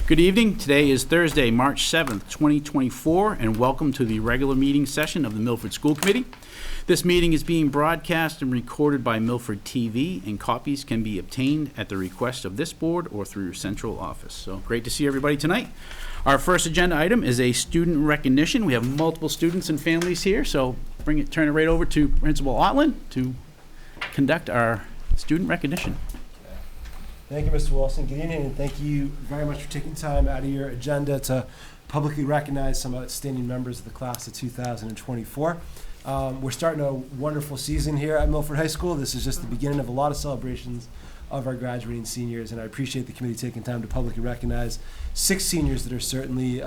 Good evening. Today is Thursday, March 7th, 2024, and welcome to the regular meeting session of the Milford School Committee. This meeting is being broadcast and recorded by Milford TV, and copies can be obtained at the request of this board or through your central office. So great to see everybody tonight. Our first agenda item is a student recognition. We have multiple students and families here, so turn it right over to Principal Otland to conduct our student recognition. Thank you, Mr. Wilson. Good evening, and thank you very much for taking time out of your agenda to publicly recognize some outstanding members of the class of 2024. We're starting a wonderful season here at Milford High School. This is just the beginning of a lot of celebrations of our graduating seniors, and I appreciate the committee taking time to publicly recognize 6 seniors that are certainly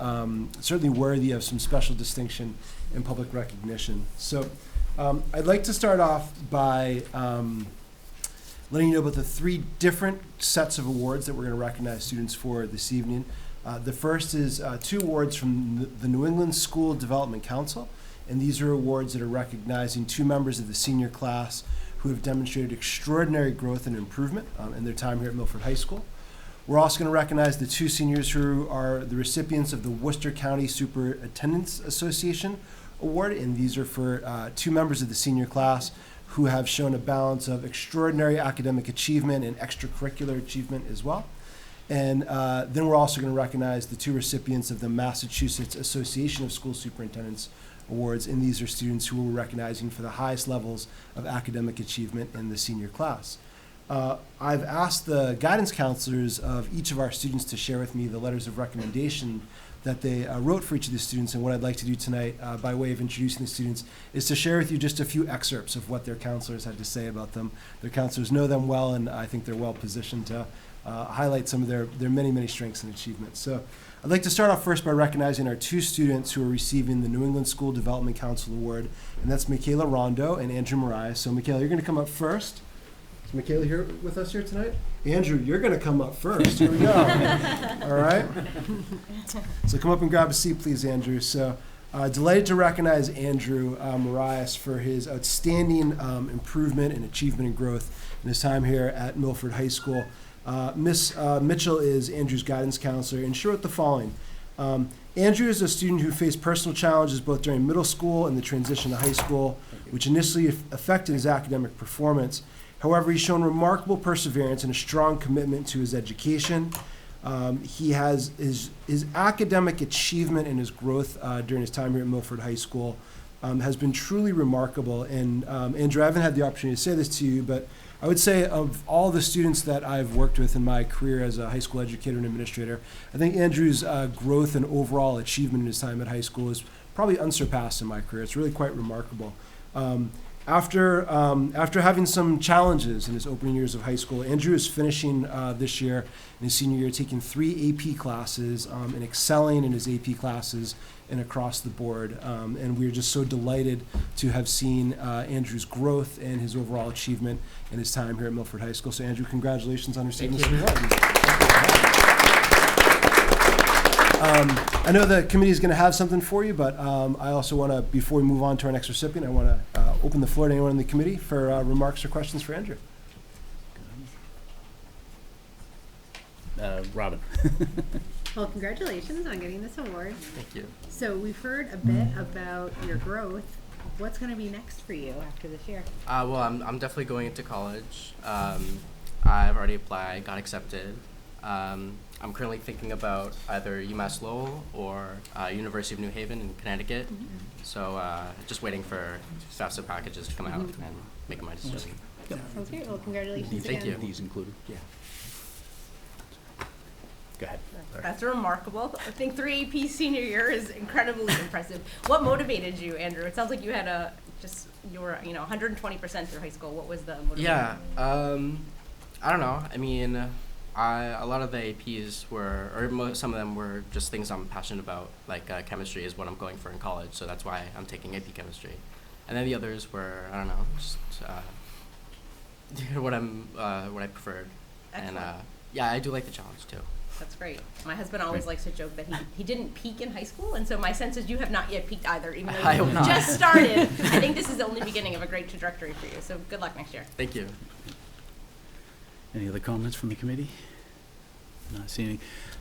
worthy of some special distinction and public recognition. So I'd like to start off by letting you know about the 3 different sets of awards that we're going to recognize students for this evening. The first is 2 awards from the New England School Development Council, and these are awards that are recognizing 2 members of the senior class who have demonstrated extraordinary growth and improvement in their time here at Milford High School. We're also going to recognize the 2 seniors who are the recipients of the Worcester County Superintendents Association Award, and these are for 2 members of the senior class who have shown a balance of extraordinary academic achievement and extracurricular achievement as well. And then we're also going to recognize the 2 recipients of the Massachusetts Association of School Superintendents Awards, and these are students who we're recognizing for the highest levels of academic achievement in the senior class. I've asked the guidance counselors of each of our students to share with me the letters of recommendation that they wrote for each of the students, and what I'd like to do tonight by way of introducing the students is to share with you just a few excerpts of what their counselors had to say about them. Their counselors know them well, and I think they're well positioned to highlight some of their many, many strengths and achievements. So I'd like to start off first by recognizing our 2 students who are receiving the New England School Development Council Award, and that's Michaela Rondo and Andrew Mariah. So Michaela, you're going to come up first. Is Michaela here with us here tonight? Andrew, you're going to come up first. Here we go. All right. So come up and grab a seat, please, Andrew. So delighted to recognize Andrew Mariah for his outstanding improvement and achievement and growth in his time here at Milford High School. Miss Mitchell is Andrew's guidance counselor, and she wrote the following. Andrew is a student who faced personal challenges both during middle school and the transition to high school, which initially affected his academic performance. However, he's shown remarkable perseverance and a strong commitment to his education. He has his academic achievement and his growth during his time here at Milford High School has been truly remarkable. And Andrew, I haven't had the opportunity to say this to you, but I would say of all the students that I've worked with in my career as a high school educator and administrator, I think Andrew's growth and overall achievement in his time at high school is probably unsurpassed in my career. It's really quite remarkable. After having some challenges in his opening years of high school, Andrew is finishing this year, in his senior year, taking 3 AP classes and excelling in his AP classes and across the board. And we're just so delighted to have seen Andrew's growth and his overall achievement in his time here at Milford High School. So Andrew, congratulations on receiving this award. I know the committee is going to have something for you, but I also want to, before we move on to our next recipient, I want to open the floor to anyone in the committee for remarks or questions for Andrew. Robin. Well, congratulations on getting this award. Thank you. So we've heard a bit about your growth. What's going to be next for you after this year? Well, I'm definitely going into college. I've already applied, got accepted. I'm currently thinking about either UMass Lowell or University of New Haven in Connecticut. Mm-hmm. So just waiting for FAFSA packages to come out and making my decision. Yep. Okay, well, congratulations Thank again. you. These included. Yeah. Go ahead. That's remarkable. I think 3 AP senior year is incredibly impressive. What motivated you, Andrew? It sounds like you had you were 120% through high school. What was the motivation? Yeah, I don't know. I mean, a lot of the APs were, or some of them were just things I'm passionate about, like chemistry is what I'm going for in college, so that's why I'm taking AP chemistry. And then the others were, I don't know, just what I preferred. Excellent. And yeah, I do like the challenge too. That's great. My husband always likes to joke that he didn't peak in high school, and so my sense is you have not yet peaked either, even though you just started. I think this is the only beginning of a great trajectory for you, so good luck next year. Thank you. Any other comments from the committee? Not seeing any.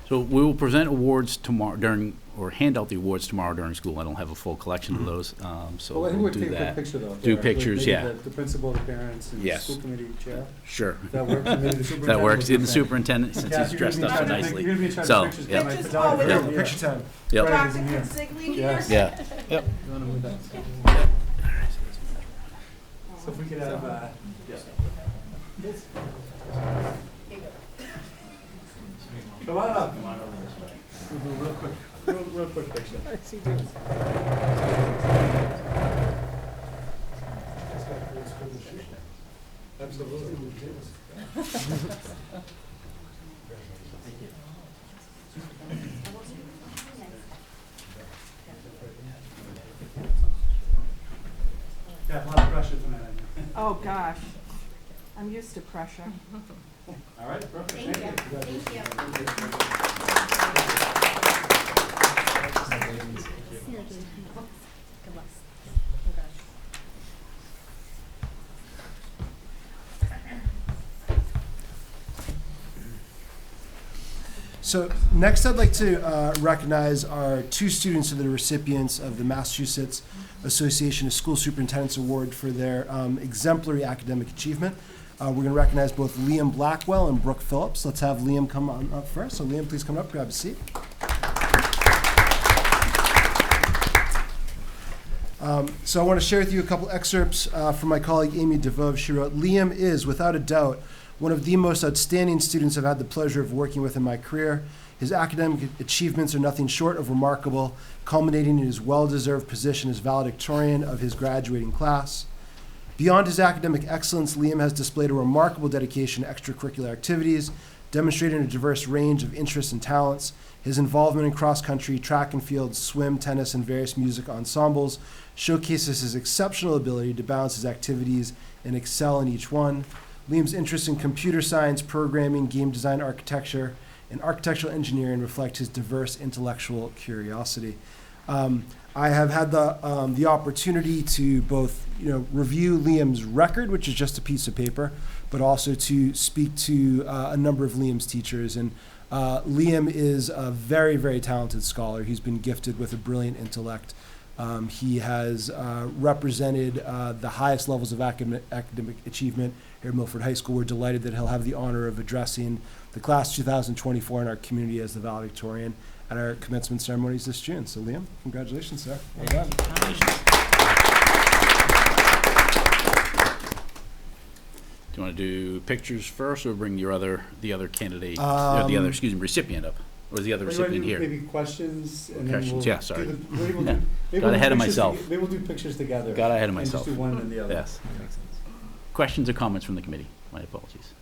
So we will present awards tomorrow or hand out the awards tomorrow during school. I don't have a full collection of those, so Well, I think we'll we'll do take a quick that. picture though. Do there, pictures, maybe yeah. The principal, the parents, and the Yes. school committee chair. Sure. That works. And maybe the That superintendent works. will In the present. superintendent, since Yeah, he's you're dressed gonna up so be trying to nicely. You're going to be trying So, to pictures. yep. My Pictures photographer always here. over. Picture time. Yep. Right, isn't here. Consigli Yes. Yeah. Yep. You wanna move that? So if we could have, come on up. We'll do a real quick picture. Absolutely. Yeah, a lot of pressure tonight. Oh, gosh. I'm used to pressure. All right, perfect. Thank you. Good luck. So next I'd like to recognize our two students who are the recipients of the Massachusetts Association of School Superintendents Award for their exemplary academic achievement. We're going to recognize both Liam Blackwell and Brooke Phillips. Let's have Liam come on up first. So Liam, please come up, grab a seat. So I want to share with you a couple excerpts from my colleague Amy DeVove. She wrote, "Liam is, without a doubt, one of the most outstanding students I've had the pleasure of working with in my career. His academic achievements are nothing short of remarkable, culminating in his well-deserved position as valedictorian of his graduating class. Beyond his academic excellence, Liam has displayed a remarkable dedication to extracurricular activities, demonstrating a diverse range of interests and talents. His involvement in cross-country, track and field, swim, tennis, and various music ensembles showcases his exceptional ability to balance his activities and excel in each one. Liam's interests in computer science, programming, game design, architecture, and architectural engineering reflect his diverse intellectual curiosity." I have had the opportunity to both review Liam's record, which is just a piece of paper, but also to speak to a number of Liam's teachers. And Liam is a very, very talented scholar. He's been gifted with a brilliant intellect. He has represented the highest levels of academic achievement here at Milford High School. We're delighted that he'll have the honor of addressing the class 2024 in our community as the valedictorian at our commencement ceremonies this June. So Liam, congratulations, sir. Well done. Do you want to do pictures first, or bring the other candidate, recipient up? Or is the other recipient here? Maybe questions and then Questions, we'll yeah, sorry. maybe we'll Yeah. do, maybe Got we'll do ahead of pictures myself. Maybe we'll do pictures together. Got ahead of and myself. just do one and the other. Yes. Makes sense. Questions or comments from the committee? My apologies.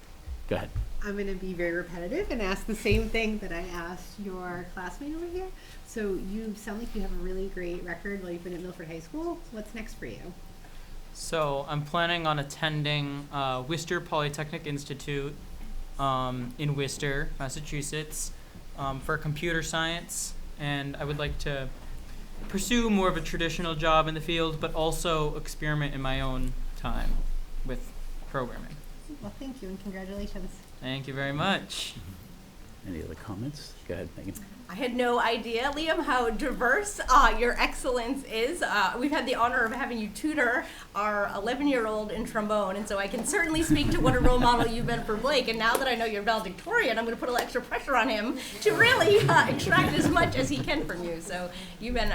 Go ahead. I'm going to be very repetitive and ask the same thing that I asked your classmate over here. So you sound like you have a really great record while you've been at Milford High School. What's next for you? So I'm planning on attending Worcester Polytechnic Institute in Worcester, Massachusetts, for computer science, and I would like to pursue more of a traditional job in the field, but also experiment in my own time with programming. Well, thank you and congratulations. Thank you very much. Any other comments? Go ahead, Megan. I had no idea, Liam, how diverse your excellence is. We've had the honor of having you tutor our 11-year-old in trombone, and so I can certainly speak to what a role model you've been for Blake. And now that I know you're valedictorian, I'm going to put a little extra pressure on him to really extract as much as he can from you. So you've been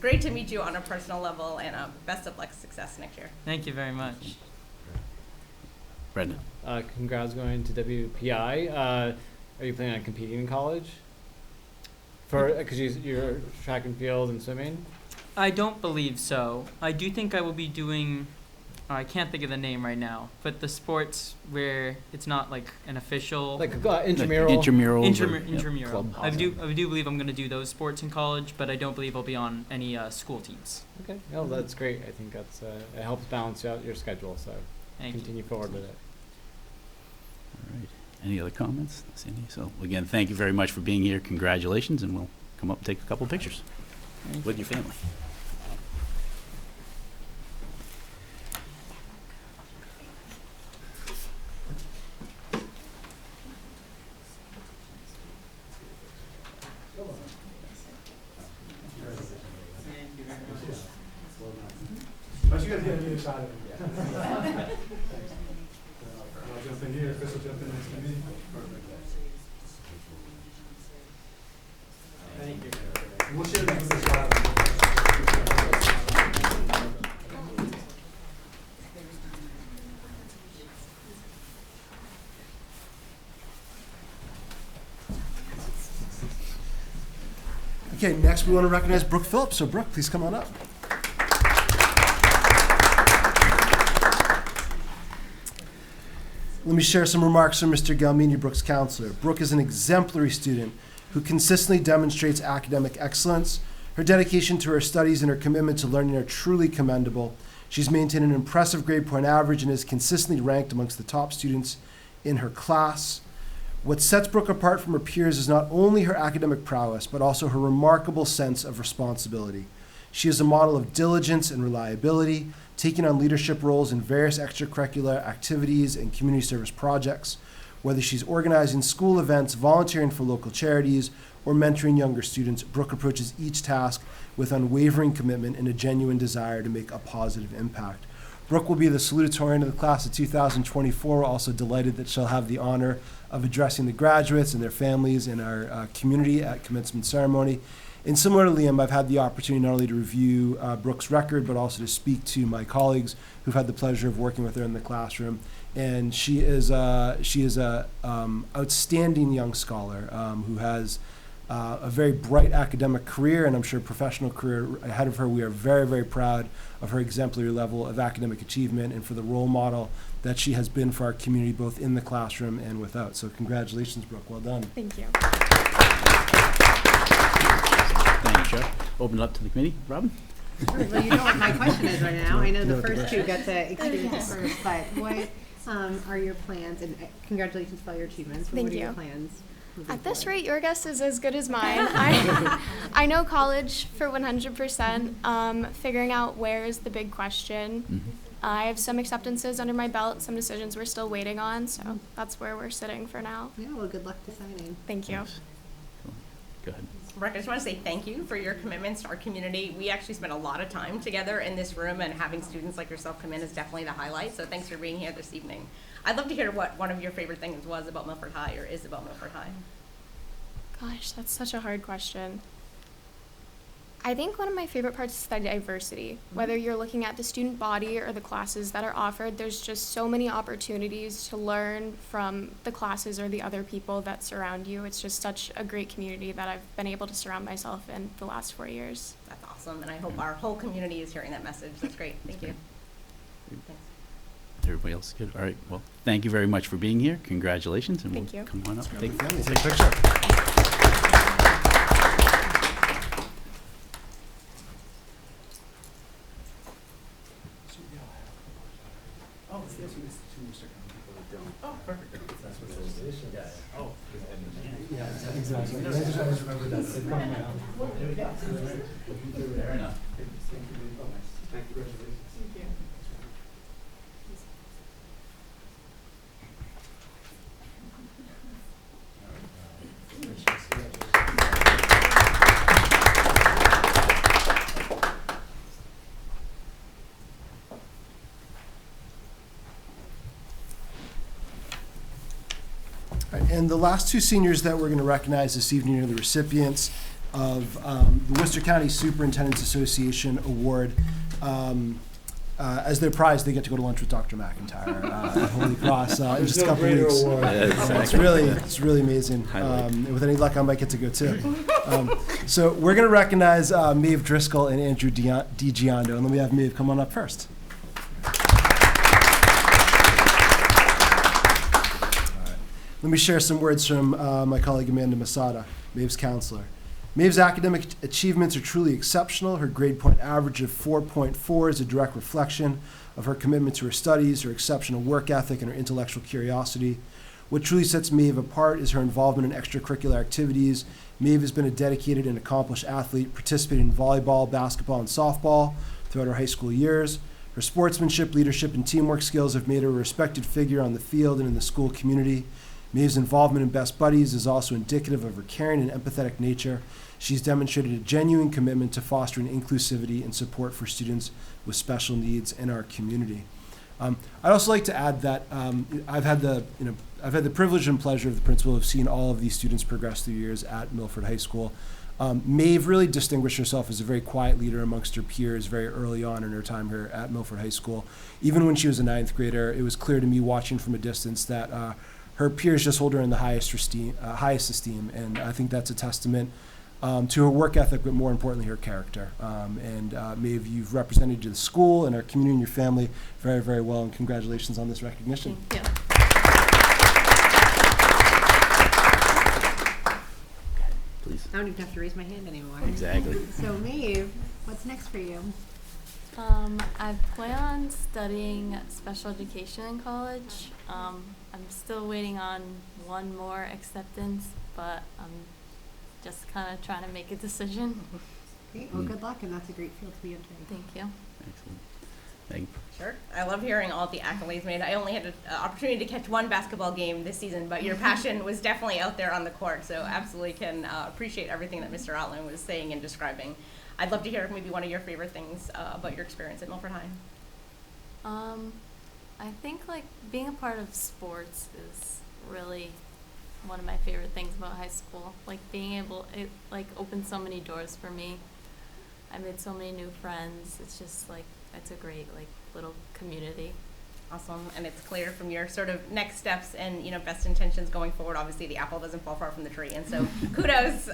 great to meet you on a personal level, and best of luck, success next year. Thank you very much. Brendan. Congrats going to WPI. Are you planning on competing in college? Because you're track and field and swimming? I don't believe so. I do think I will be doing, I can't think of the name right now, but the sports where it's not like an official. Like intramural? Intramural. I do believe I'm going to do those sports in college, but I don't believe I'll be on any school teams. Okay, no, that's great. I think that's it helps balance out your schedule, so continue forward with it. All right. Any other comments, Cindy? So again, thank you very much for being here. Congratulations, and we'll come up and take a couple of pictures with your family. guys get a shot of it. I'll jump in here. Chris will jump in next to me. Thank you. And we'll share these with the slide. Okay, next we want to recognize Brooke Phillips. So Brooke, please come on up. Let me share some remarks from Mr. Galmini, Brooke's counselor. Brooke is an exemplary student who consistently demonstrates academic excellence. Her dedication to her studies and her commitment to learning are truly commendable. She's maintained an impressive grade point average and is consistently ranked amongst the top students in her class. What sets Brooke apart from her peers is not only her academic prowess, but also her remarkable sense of responsibility. She is a model of diligence and reliability, taking on leadership roles in various extracurricular activities and community service projects. Whether she's organizing school events, volunteering for local charities, or mentoring younger students, Brooke approaches each task with unwavering commitment and a genuine desire to make a positive impact. Brooke will be the salutatorian of the class of 2024. We're also delighted that she'll have the honor of addressing the graduates and their families in our community at commencement ceremony. And similar to Liam, I've had the opportunity not only to review Brooke's record, but also to speak to my colleagues who've had the pleasure of working with her in the classroom. And she is a outstanding young scholar who has a very bright academic career, and I'm sure professional career ahead of her. We are very, very proud of her exemplary level of academic achievement and for the role model that she has been for our community, both in the classroom and without. So congratulations, Brooke. Well done. Thank you. Thank you, Chuck. Open it up to the committee. Robin? Well, you know what my question is right now. I know the first two got to experience it first, but what are your plans? And congratulations for all your achievements. But Thank what are your you. plans? At this rate, your guess is as good as mine. I know college for 100%. Figuring out where is the big question. Mm-hmm. I have some acceptances under my belt, some decisions we're still waiting on, so that's where we're sitting for now. Yeah, well, good luck deciding. Thank you. Cool. Go ahead. Rick, I just want to say thank you for your commitments to our community. We actually spent a lot of time together in this room, and having students like yourself come in is definitely the highlight, so thanks for being here this evening. I'd love to hear what one of your favorite things was about Milford High, or is about Milford High. Gosh, that's such a hard question. I think one of my favorite parts is the diversity. Whether you're looking at the student body or the classes that are offered, there's just so many opportunities to learn from the classes or the other people that surround you. It's just such a great community that I've been able to surround myself in the last 4 years. That's awesome, and I hope our whole community is hearing that message. That's great. Thank you. Thanks. Everybody else good? All right. Well, thank you very much for being here. Congratulations. And Thank we'll you. come on up. Take a picture. Oh, perfect. That's what it is. Yeah. Oh. Yeah, exactly. I just remembered that. Fair enough. Thank you. Congratulations. And the last two seniors that we're going to recognize this evening are the recipients of the Worcester County Superintendent's Association Award. As their prize, they get to go to lunch with Dr. McIntyre at Holy Cross in just a couple weeks. It's really amazing. And with any luck, I might get to go too. So we're going to recognize Maeve Driscoll and Andrew DiGiondo. And let me have Maeve come on up first. Let me share some words from my colleague Amanda Masada, Maeve's counselor. Maeve's academic achievements are truly exceptional. Her grade point average of 4.4 is a direct reflection of her commitment to her studies, her exceptional work ethic, and her intellectual curiosity. What truly sets Maeve apart is her involvement in extracurricular activities. Maeve has been a dedicated and accomplished athlete, participating in volleyball, basketball, and softball throughout her high school years. Her sportsmanship, leadership, and teamwork skills have made her a respected figure on the field and in the school community. Maeve's involvement in Best Buddies is also indicative of her caring and empathetic nature. She's demonstrated a genuine commitment to fostering inclusivity and support for students with special needs in our community. I'd also like to add that I've had the privilege and pleasure of the principal of seeing all of these students progress through years at Milford High School. Maeve really distinguished herself as a very quiet leader amongst her peers very early on in her time here at Milford High School. Even when she was a 9th grader, it was clear to me watching from a distance that her peers just hold her in the highest esteem, and I think that's a testament to her work ethic, but more importantly, her character. Maeve, you've represented the school and our community and your family very, very well, and congratulations on this recognition. Thank you. Please. I don't even have to raise my hand anymore. Exactly. So Maeve, what's next for you? I plan on studying special education in college. I'm still waiting on one more acceptance, but I'm just kind of trying to make a decision. Great. Well, good luck, and that's a great field to be entering. Thank you. Excellent. Thank you. Sure. I love hearing all the accolades made. I only had an opportunity to catch one basketball game this season, but your passion was definitely out there on the court, so absolutely can appreciate everything that Mr. Outland was saying and describing. I'd love to hear maybe one of your favorite things about your experience at Milford High. I think like being a part of sports is really one of my favorite things about high school. Like being able, it like opened so many doors for me. I made so many new friends. It's just like, it's a great like little community. Awesome, and it's clear from your sort of next steps and best intentions going forward. Obviously, the apple doesn't fall far from the tree, and so kudos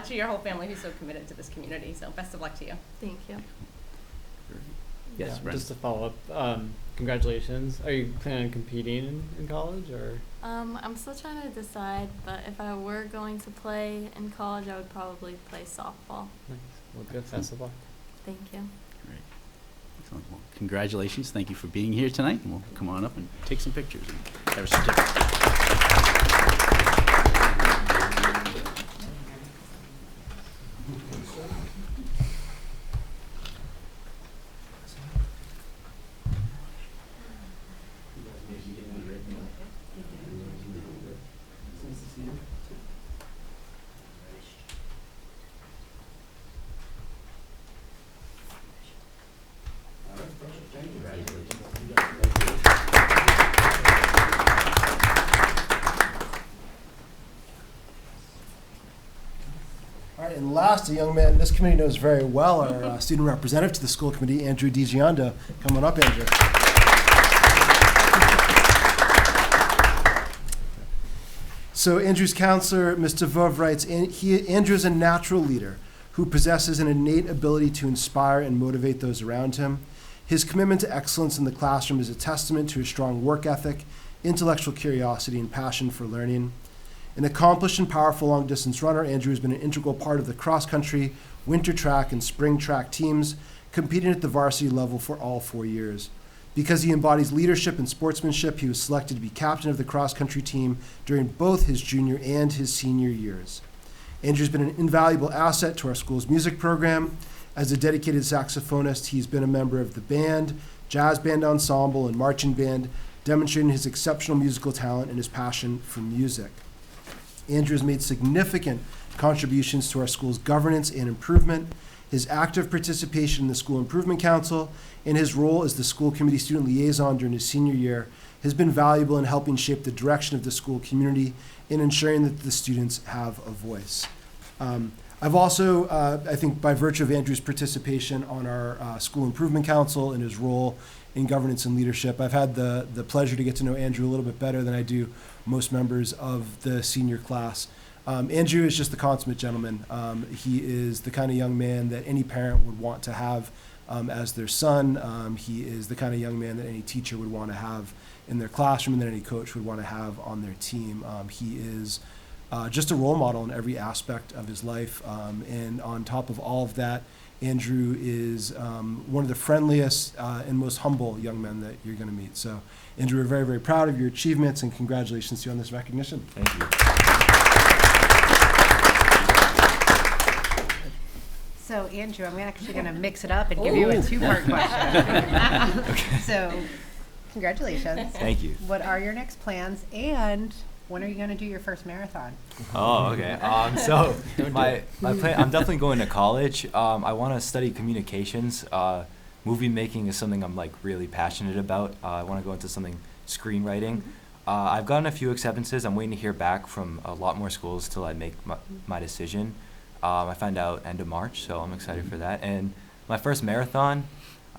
to your whole family who's so committed to this community. So best of luck to you. Thank you. Yes, Brent. Just to follow up, congratulations. Are you planning on competing in college, or? I'm still trying to decide, but if I were going to play in college, I would probably play softball. Nice. Well, good. Best of luck. Thank you. Great. Excellent. Well, congratulations. Thank you for being here tonight. And we'll come on up and take some pictures and have a certificate. All right, and last, a young man this committee knows very well, our student representative to the school committee, Andrew DiGiondo. Come on up, Andrew. So Andrew's counselor, Mr. Vov, writes, Andrew is a natural leader who possesses an innate ability to inspire and motivate those around him. His commitment to excellence in the classroom is a testament to his strong work ethic, intellectual curiosity, and passion for learning. An accomplished and powerful long-distance runner, Andrew has been an integral part of the cross-country, winter track, and spring track teams, competing at the varsity level for all 4 years. Because he embodies leadership and sportsmanship, he was selected to be captain of the cross-country team during both his junior and his senior years. Andrew's been an invaluable asset to our school's music program. As a dedicated saxophonist, he's been a member of the band, jazz band ensemble, and marching band, demonstrating his exceptional musical talent and his passion for music. Andrew has made significant contributions to our school's governance and improvement. His active participation in the School Improvement Council and his role as the school committee student liaison during his senior year has been valuable in helping shape the direction of the school community and ensuring that the students have a voice. I've also, I think by virtue of Andrew's participation on our School Improvement Council and his role in governance and leadership, I've had the pleasure to get to know Andrew a little bit better than I do most members of the senior class. Andrew is just the consummate gentleman. He is the kind of young man that any parent would want to have as their son. He is the kind of young man that any teacher would want to have in their classroom and that any coach would want to have on their team. He is just a role model in every aspect of his life. And on top of all of that, Andrew is one of the friendliest and most humble young men that you're going to meet. So, Andrew, we're very, very proud of your achievements, and congratulations to you on this recognition. Thank you. So, Andrew, I'm actually going to mix it up and give you a two-part question. So, congratulations. Thank you. What are your next plans, and When are you going to do your first marathon? Oh, okay. So my plan, I'm definitely going to college. I want to study communications. Movie making is something I'm like really passionate about. I want to go into something screenwriting. I've gotten a few acceptances. I'm waiting to hear back from a lot more schools till I make my decision. I find out end of March, so I'm excited for that. And my first marathon,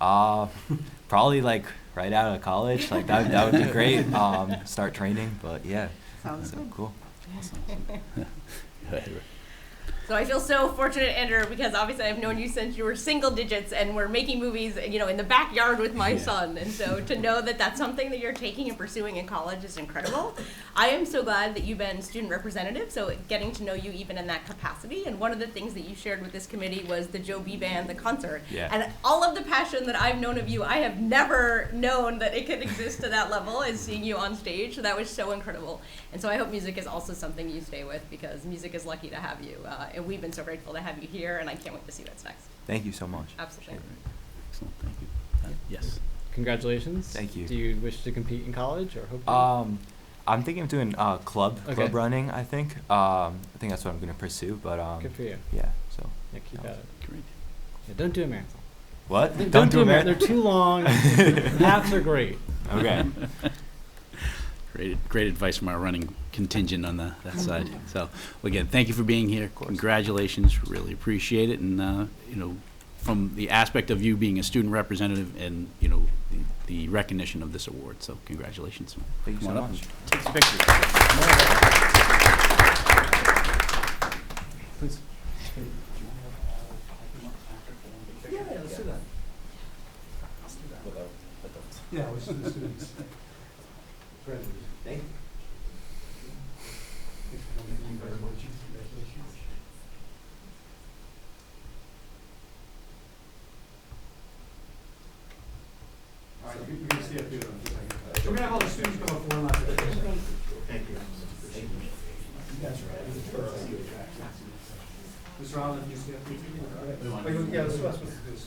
probably like right out of college. Like that would be great. Start training, but yeah. Sounds So good. cool. So I feel so fortunate, Andrew, because obviously I've known you since you were single digits and we're making movies, you know, in the backyard with my son. And so to know that that's something that you're taking and pursuing in college is incredible. I am so glad that you've been student representative, so getting to know you even in that capacity. And one of the things that you shared with this committee was the Joe B. Band, the concert. Yeah. And all of the passion that I've known of you, I have never known that it could exist to that level as seeing you on stage. So that was so incredible. And so I hope music is also something you stay with, because music is lucky to have you. And we've been so grateful to have you here, and I can't wait to see what's next. Thank you so much. Absolutely. Excellent, thank you. Yes. Congratulations. Thank you. Do you wish to compete in college or hope to? I'm thinking of doing club running. I think that's what I'm gonna pursue. But Good for you. yeah. So Yeah, keep at it. Great. Yeah, don't do a marathon. what? Don't do a marathon. marathon. They're too long. Halves are great. Okay. Great advice from our running contingent on that side. So, well, again, thank you for being here. Congratulations, really appreciate it. And, you know, from the aspect of you being a student representative and, you know, the recognition of this award. So, congratulations. Thank you Come so on up much. and take some pictures. Please. Yeah, let's do the students. Thank you. All right, you can stay up here. We're gonna have all the students come up for one last picture. Thank you. That's right. Mr. Allen, if you stay up here. Yeah, let's do this.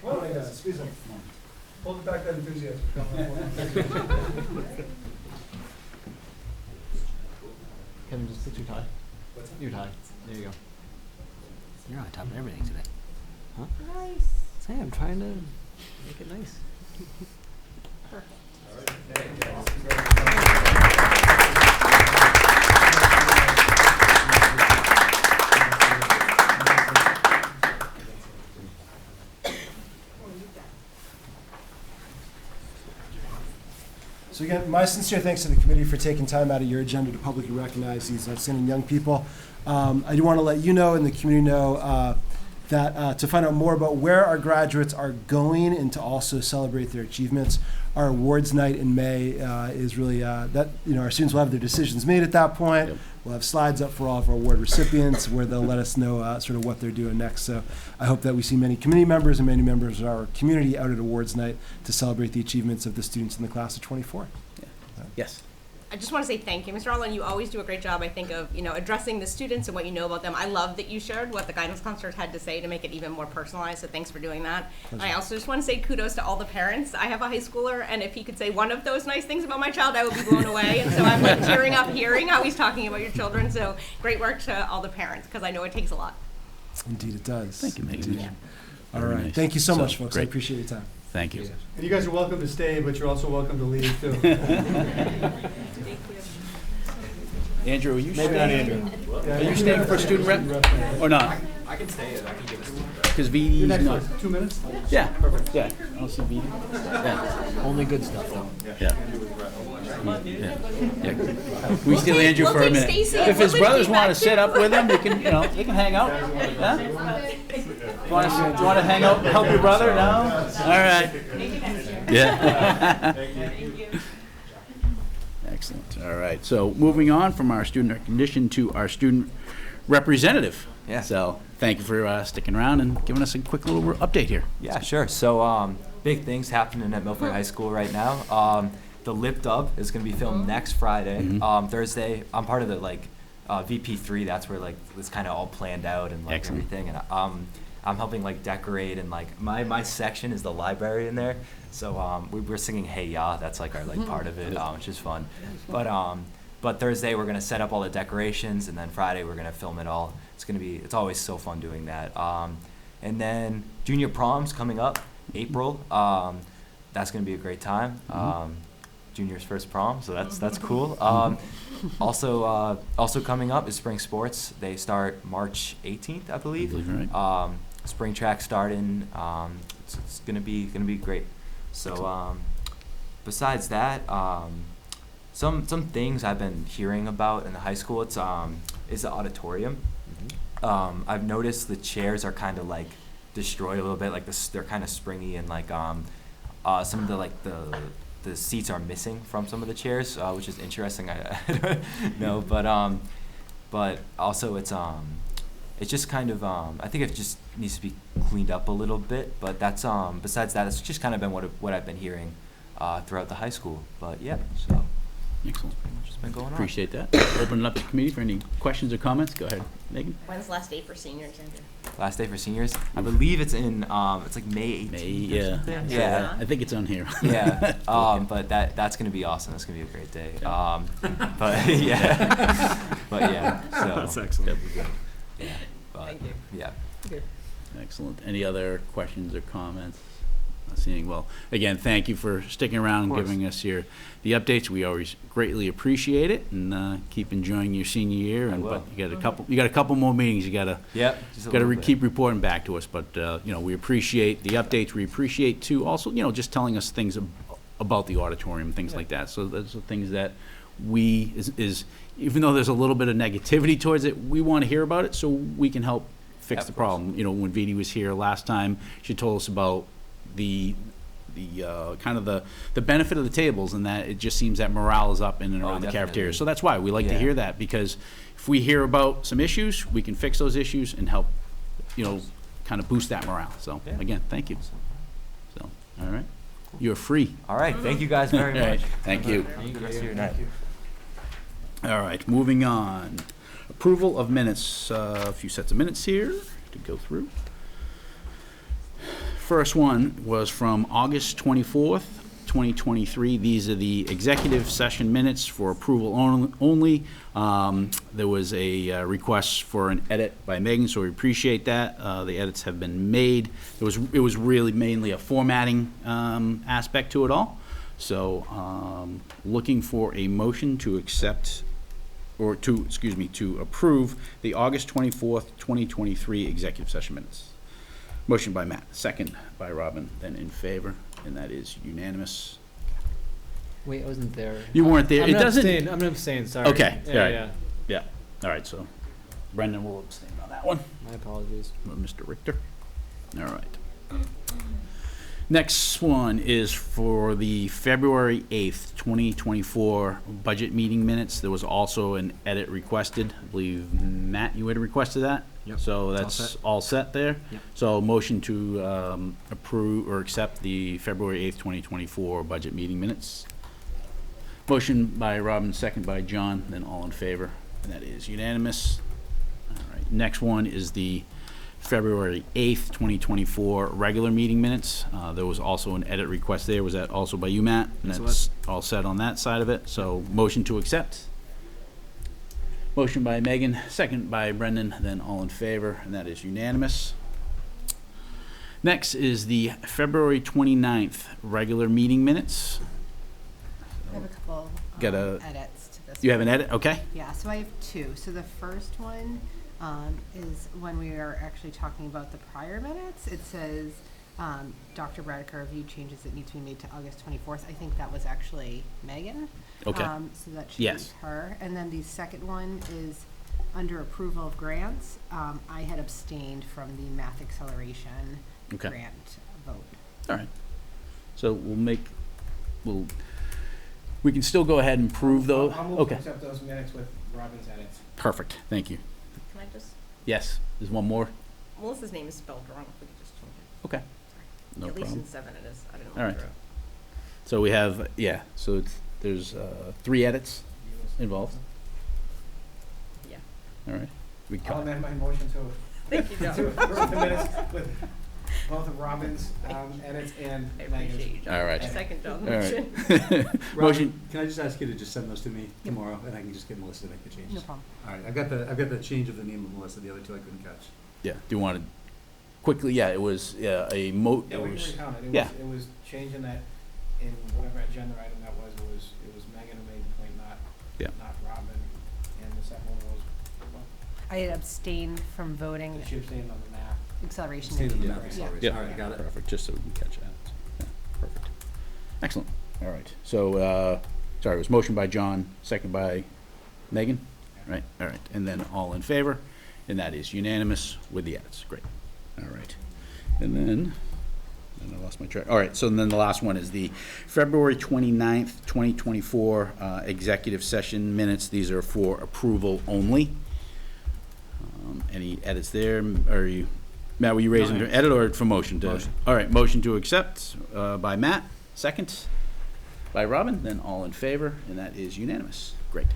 Come on, guys, squeeze up. Hold back that enthusiasm. Come on. Kevin, just put your tie. What's that? Your tie. There you go. You're on top of everything today. Huh? Nice. Say, I'm trying to make it nice. So again, my sincere thanks to the committee for taking time out of your agenda to publicly recognize these outstanding young people. I do want to let you know and the community know that to find out more about where our graduates are going and to also celebrate their achievements, our awards night in May is really that, you know, our students will have their decisions made at that point. Yep. We'll have slides up for all of our award recipients where they'll let us know sort of what they're doing next. So I hope that we see many community members and many members of our community out at awards night to celebrate the achievements of the students in the class of 24. Yes. I just want to say thank you, Mr. Allen. You always do a great job, I think, of, you know, addressing the students and what you know about them. I love that you shared what the guidance counselors had to say to make it even more personalized, so thanks for doing that. And I also just want to say kudos to all the parents. I have a high schooler, and if he could say one of those nice things about my child, I would be blown away. And so I'm like tearing up hearing how he's talking about your children. So great work to all the parents, because I know it takes a lot. Indeed it does. Thank you, Megan. Indeed. Yeah. All Very right. nice. Thank you so So, much, folks. I great. appreciate your time. Thank you. And you guys are welcome to stay, but you're also welcome to leave too. Andrew, are you Maybe not Andrew. Are you staying for student rep or not? I can stay. I can give it. Because VD's not. 2 minutes? Yeah, perfect. Yeah. I don't see VD. Yeah. Only good stuff, though. Yeah. Yeah. Yeah. Can we steal Andrew we'll for a take minute? Stacy If and his we'll brothers leave want to back sit too. up with him, they can, you know, they can hang out. Huh? You want to hang out and help your brother? No? All right. Yeah. Excellent. All right. So moving on from our student recognition to our student representative. Yeah. So thank you for sticking around and giving us a quick little update here. Yeah, sure. So big things happening at Milford High School right now. The Lip Dub is going to be filmed next Friday. Mhm. Thursday, I'm part of the VP3. That's where like it's kind of all planned out and like Excellent. everything. And I'm helping like decorate and like my section is the library in there. So we're singing Hey Ya. That's like our like part of it, which is fun. But but Thursday we're gonna set up all the decorations, and then Friday we're gonna film it all. It's always so fun doing that. And then junior prom's coming up, April. That's gonna be a great time. Junior's first prom, so that's cool. Also coming up is spring sports. They start March 18th, I believe. Right. Spring track starting. It's gonna be great. So besides that, some things I've been hearing about in the high school. It's is the auditorium. I've noticed the chairs are kind of like destroyed a little bit. Like they're kind of springy, and like some of the seats are missing from some of the chairs, which is interesting. I don't know, but also it's just kind of I think it just needs to be cleaned up a little bit. But that's besides that, it's just kind of been what I've been hearing throughout the high school. But yeah, so Excellent. pretty much just been going on. Appreciate that. Open it up to the committee for any questions or comments. Go ahead, Megan. When's the last day for seniors, Andrew? Last day for seniors, I believe it's in it's like May 18th. May, or yeah. something. Yeah. I think it's on here. Yeah, but that's gonna be awesome. That's gonna be a great day. But yeah, but yeah. So That's excellent. yeah, but Thank you. yeah. Excellent. Any other questions or comments? Not seeing. Well, again, thank you for sticking around and giving us the updates. We always greatly appreciate it, and keep enjoying your senior year. And will. but you got a couple more meetings. You gotta Yep. Just a little bit. keep reporting back to us. But we appreciate the updates. We appreciate too also just telling us things about the auditorium, things like that. So those are things that we is even though there's a little bit of negativity towards it, we want to hear about it so we can help fix the problem. When Vidi was here last time, she told us about the kind of the benefit of the tables, and that it just seems that morale is up in and around the cafeteria. definitely. So that's why we like to Yeah. hear that, because if we hear about some issues, we can fix those issues and help, kind of boost that morale. So Yeah. again, thank you. So, all right. You're free. All right. Thank you guys very All right. much. Thank you. Have a good rest of your night. All right, moving on. Approval of minutes, a few sets of minutes here to go through. First one was from August 24th, 2023. These are the executive session minutes for approval only. There was a request for an edit by Megan, so we appreciate that. The edits have been made. It was really mainly a formatting aspect to it all. So looking for a motion to accept, or to approve the August 24th, 2023 executive session minutes. Motion by Matt, second by Robin, then in favor, and that is unanimous. Wait, I wasn't there. You weren't there. I'm It gonna doesn't. abstain. I'm gonna abstain. Sorry. Okay, Yeah, all right. yeah. Yeah, all right, so Brendan will abstain on that one. My apologies. Mr. Richter. All right. Next one is for the February 8th, 2024 budget meeting minutes. There was also an edit requested. I believe, Matt, you had requested that? Yep. So It's all that's set. all set there? Yep. So motion to approve or accept the February 8th, 2024 budget meeting minutes. Motion by Robin, second by John, then all in favor, and that is unanimous. All right, next one is the February 8th, 2024 regular meeting minutes. There was also an edit request there. Was that also by you, Matt? And Yes, it that's all set on that side of it. So motion to accept. Motion by Megan, second by Brendan, then all in favor, and that is unanimous. Next is the February 29th regular meeting minutes. I have a couple Got a- edits to this. You have an edit? Okay. Yeah, so I have two. So the first one is when we are actually talking about the prior minutes. It says Dr. Bradiker reviewed changes that need to be made to August 24th. I think that was actually Megan. Okay. So that should Yes. be her. And then the second one is under approval of grants. I had abstained from the math acceleration Okay. grant vote. All right. So we can still go ahead and prove those. I'll move to Okay. accept those minutes with Robin's edits. Perfect. Thank you. Can I just, Yes. There's one more. Melissa's name is spelled wrong, if we could just change it. Okay. No At least problem. in 7 it is, I didn't All look right. through it. So we have, so there's 3 edits involved. Yeah. All right. We I'll got amend my motion to Thank you, John. approve the minutes with both of Robin's edits and I appreciate you, John. All right. Second John's All motion. right. Motion, Can I just ask you to just send those to me tomorrow, and I can just get Melissa to make the changes? No problem. All right, I've got the change of the name of Melissa, the other two I couldn't catch. yeah, do you want to quickly, yeah, it was it Yeah, we was, can recount it. yeah. It was changing that in whatever agenda item that was, it was Megan who made the point, not Robin. And the second one was, I had abstained from voting she abstained on the map. acceleration. State of the and map, decrease. sorry. Yeah. All right, got it. Perfect, just so we can catch that. Yeah, perfect. Excellent. All right. So, sorry, it was motion by John, second by Megan? Right, all right. And then all in favor, and that is unanimous with the edits. Great. All right. And then I lost my track. All right, so then the last one is the February 29th, 2024 executive session minutes. These are for approval only. Any edits there? Are you, Matt, were you raising to edit or for motion? Motion. All right, motion to accept by Matt, second by Robin, then all in favor, and that is unanimous. Great.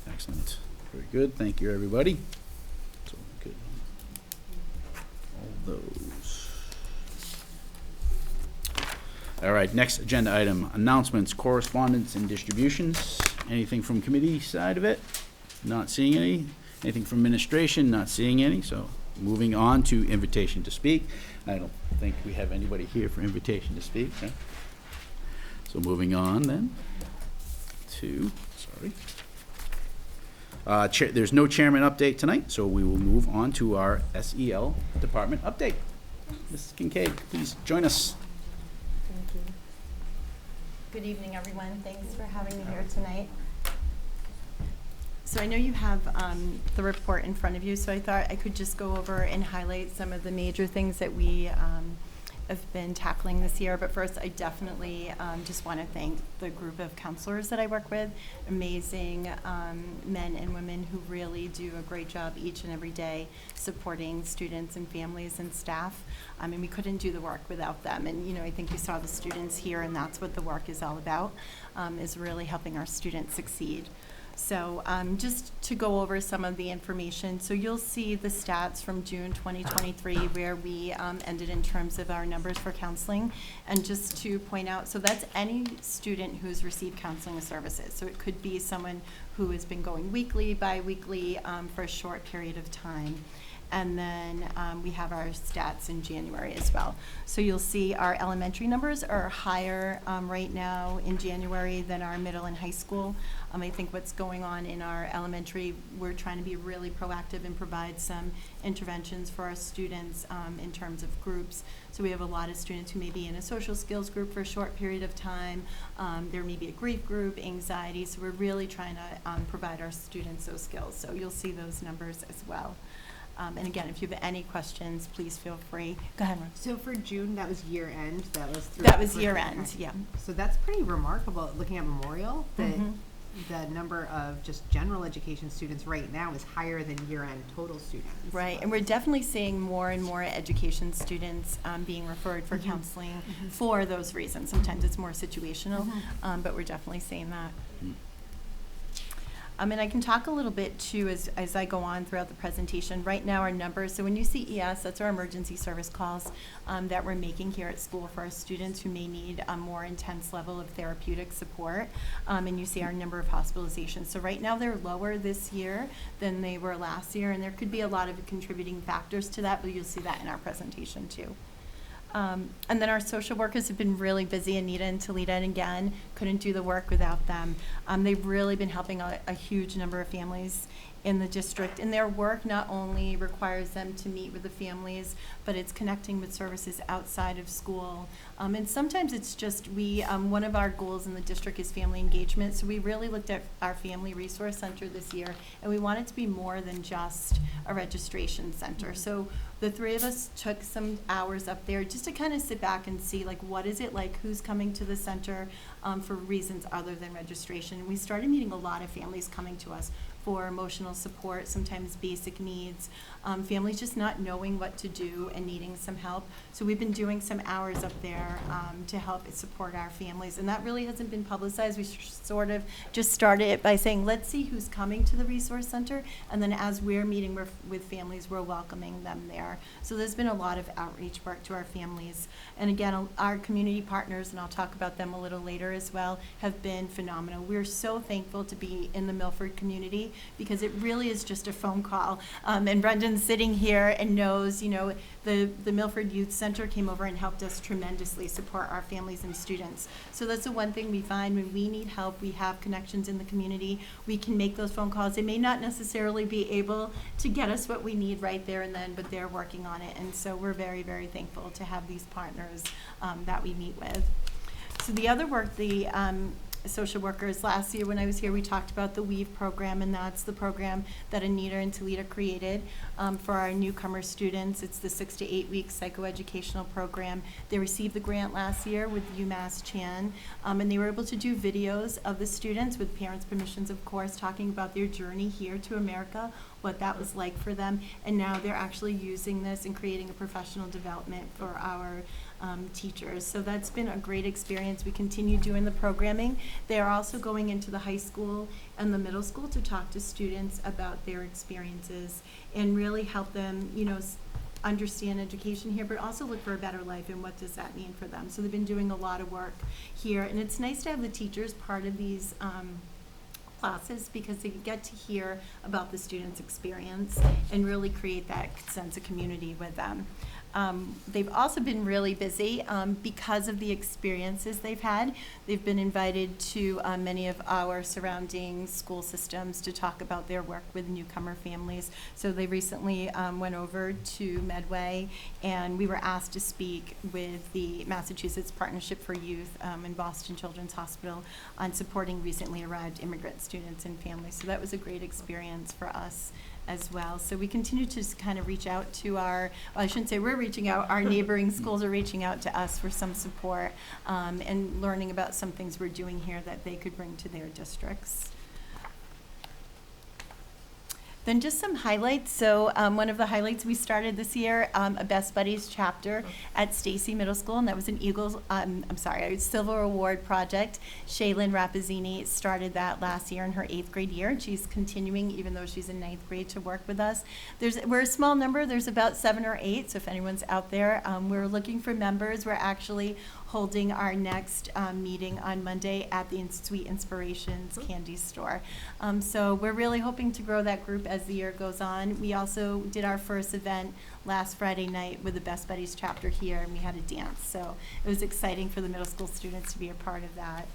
Excellent. Very good. Thank you, everybody. So good. All those. All right, next agenda item, announcements, correspondence, and distributions. Anything from committee side of it? Not seeing any. Anything from administration? Not seeing any. So moving on to invitation to speak. I don't think we have anybody here for invitation to speak. Right? So moving on then to, there's no chairman update tonight, so we will move on to our SEL department update. Mrs. Kincaid, please join us. Thank you. Good evening, everyone. Thanks for having me here tonight. So I know you have the report in front of you, so I thought I could just go over and highlight some of the major things that we have been tackling this year. But first, I definitely just want to thank the group of counselors that I work with, amazing men and women who really do a great job each and every day supporting students and families and staff. I mean, we couldn't do the work without them. And, you know, I think you saw the students here, and that's what the work is all about, is really helping our students succeed. So just to go over some of the information, so you'll see the stats from June 2023 where we ended in terms of our numbers for counseling. And just to point out, so that's any student who's received counseling services. So it could be someone who has been going weekly, bi-weekly for a short period of time. And then we have our stats in January as well. So you'll see our elementary numbers are higher right now in January than our middle and high school. I think what's going on in our elementary, we're trying to be really proactive and provide some interventions for our students in terms of groups. So we have a lot of students who may be in a social skills group for a short period of time. There may be a grief group, anxiety. So we're really trying to provide our students those skills. So you'll see those numbers as well. And again, if you have any questions, please feel free. Go ahead, Ron. So for June, that was year end. That was through That was year end, yeah. So that's pretty remarkable. Looking at Memorial, that the number of just general education students right now is higher than year end total students. Right, and we're definitely seeing more and more education students being referred for counseling for those reasons. Sometimes it's more situational, but we're definitely seeing that. And I can talk a little bit too as I go on throughout the presentation. Right now our numbers, so when you see ES, that's our emergency service calls that we're making here at school for our students who may need a more intense level of therapeutic support. And you see our number of hospitalizations. So right now they're lower this year than they were last year, and there could be a lot of contributing factors to that, but you'll see that in our presentation too. And then our social workers have been really busy. Anita and Talita, and again, couldn't do the work without them. They've really been helping a huge number of families in the district. And their work not only requires them to meet with the families, but it's connecting with services outside of school. And sometimes it's just one of our goals in the district is family engagement. So we really looked at our family resource center this year, and we want it to be more than just a registration center. So the three of us took some hours up there just to kind of sit back and see, like, what is it like, who's coming to the center, for reasons other than registration. We started meeting a lot of families coming to us for emotional support, sometimes basic needs, families just not knowing what to do and needing some help. So we've been doing some hours up there to help support our families, and that really hasn't been publicized. We sort of just started it by saying, let's see who's coming to the resource center, and then as we're meeting with families, we're welcoming them there. So there's been a lot of outreach work to our families. And again, our community partners, and I'll talk about them a little later as well, have been phenomenal. We're so thankful to be in the Milford community because it really is just a phone call. And Brendan's sitting here and knows, you know, the Milford Youth Center came over and helped us tremendously support our families and students. So that's the one thing we find when we need help, we have connections in the community, we can make those phone calls. They may not necessarily be able to get us what we need right there and then, but they're working on it. And so we're very, very thankful to have these partners that we meet with. So the other work, the social workers, last year when I was here, we talked about the WEAVE program, and that's the program that Anita and Talita created for our newcomer students. It's the 6 to 8 week psychoeducational program. They received the grant last year with UMass Chan, and they were able to do videos of the students with parents' permissions, of course, talking about their journey here to America, what that was like for them, and now they're actually using this and creating a professional development for our teachers. So that's been a great experience. We continue doing the programming. They are also going into the high school and the middle school to talk to students about their experiences and really help them, you know, understand education here, but also look for a better life and what does that mean for them. So they've been doing a lot of work here, and it's nice to have the teachers part of these classes because they get to hear about the students' experience and really create that sense of community with them. They've also been really busy because of the experiences they've had. They've been invited to many of our surrounding school systems to talk about their work with newcomer families. So they recently went over to Medway, and we were asked to speak with the Massachusetts Partnership for Youth and Boston Children's Hospital on supporting recently arrived immigrant students and families. So that was a great experience for us as well. So we continue to just kind of reach out to our, well, I shouldn't say we're reaching out, our neighboring schools are reaching out to us for some support and learning about some things we're doing here that they could bring to their districts. Then just some highlights. So one of the highlights we started this year, a Best Buddies chapter at Stacy Middle School, and that was an Silver Award project. Shaylin Rappazzini started that last year in her 8th grade year, and she's continuing, even though she's in 9th grade, to work with us. We're a small number. There's about 7 or 8, so if anyone's out there, we're looking for members. We're actually holding our next meeting on Monday at the Sweet Inspirations candy store. So we're really hoping to grow that group as the year goes on. We also did our first event last Friday night with the Best Buddies chapter here, and we had a dance. So it was exciting for the middle school students to be a part of that.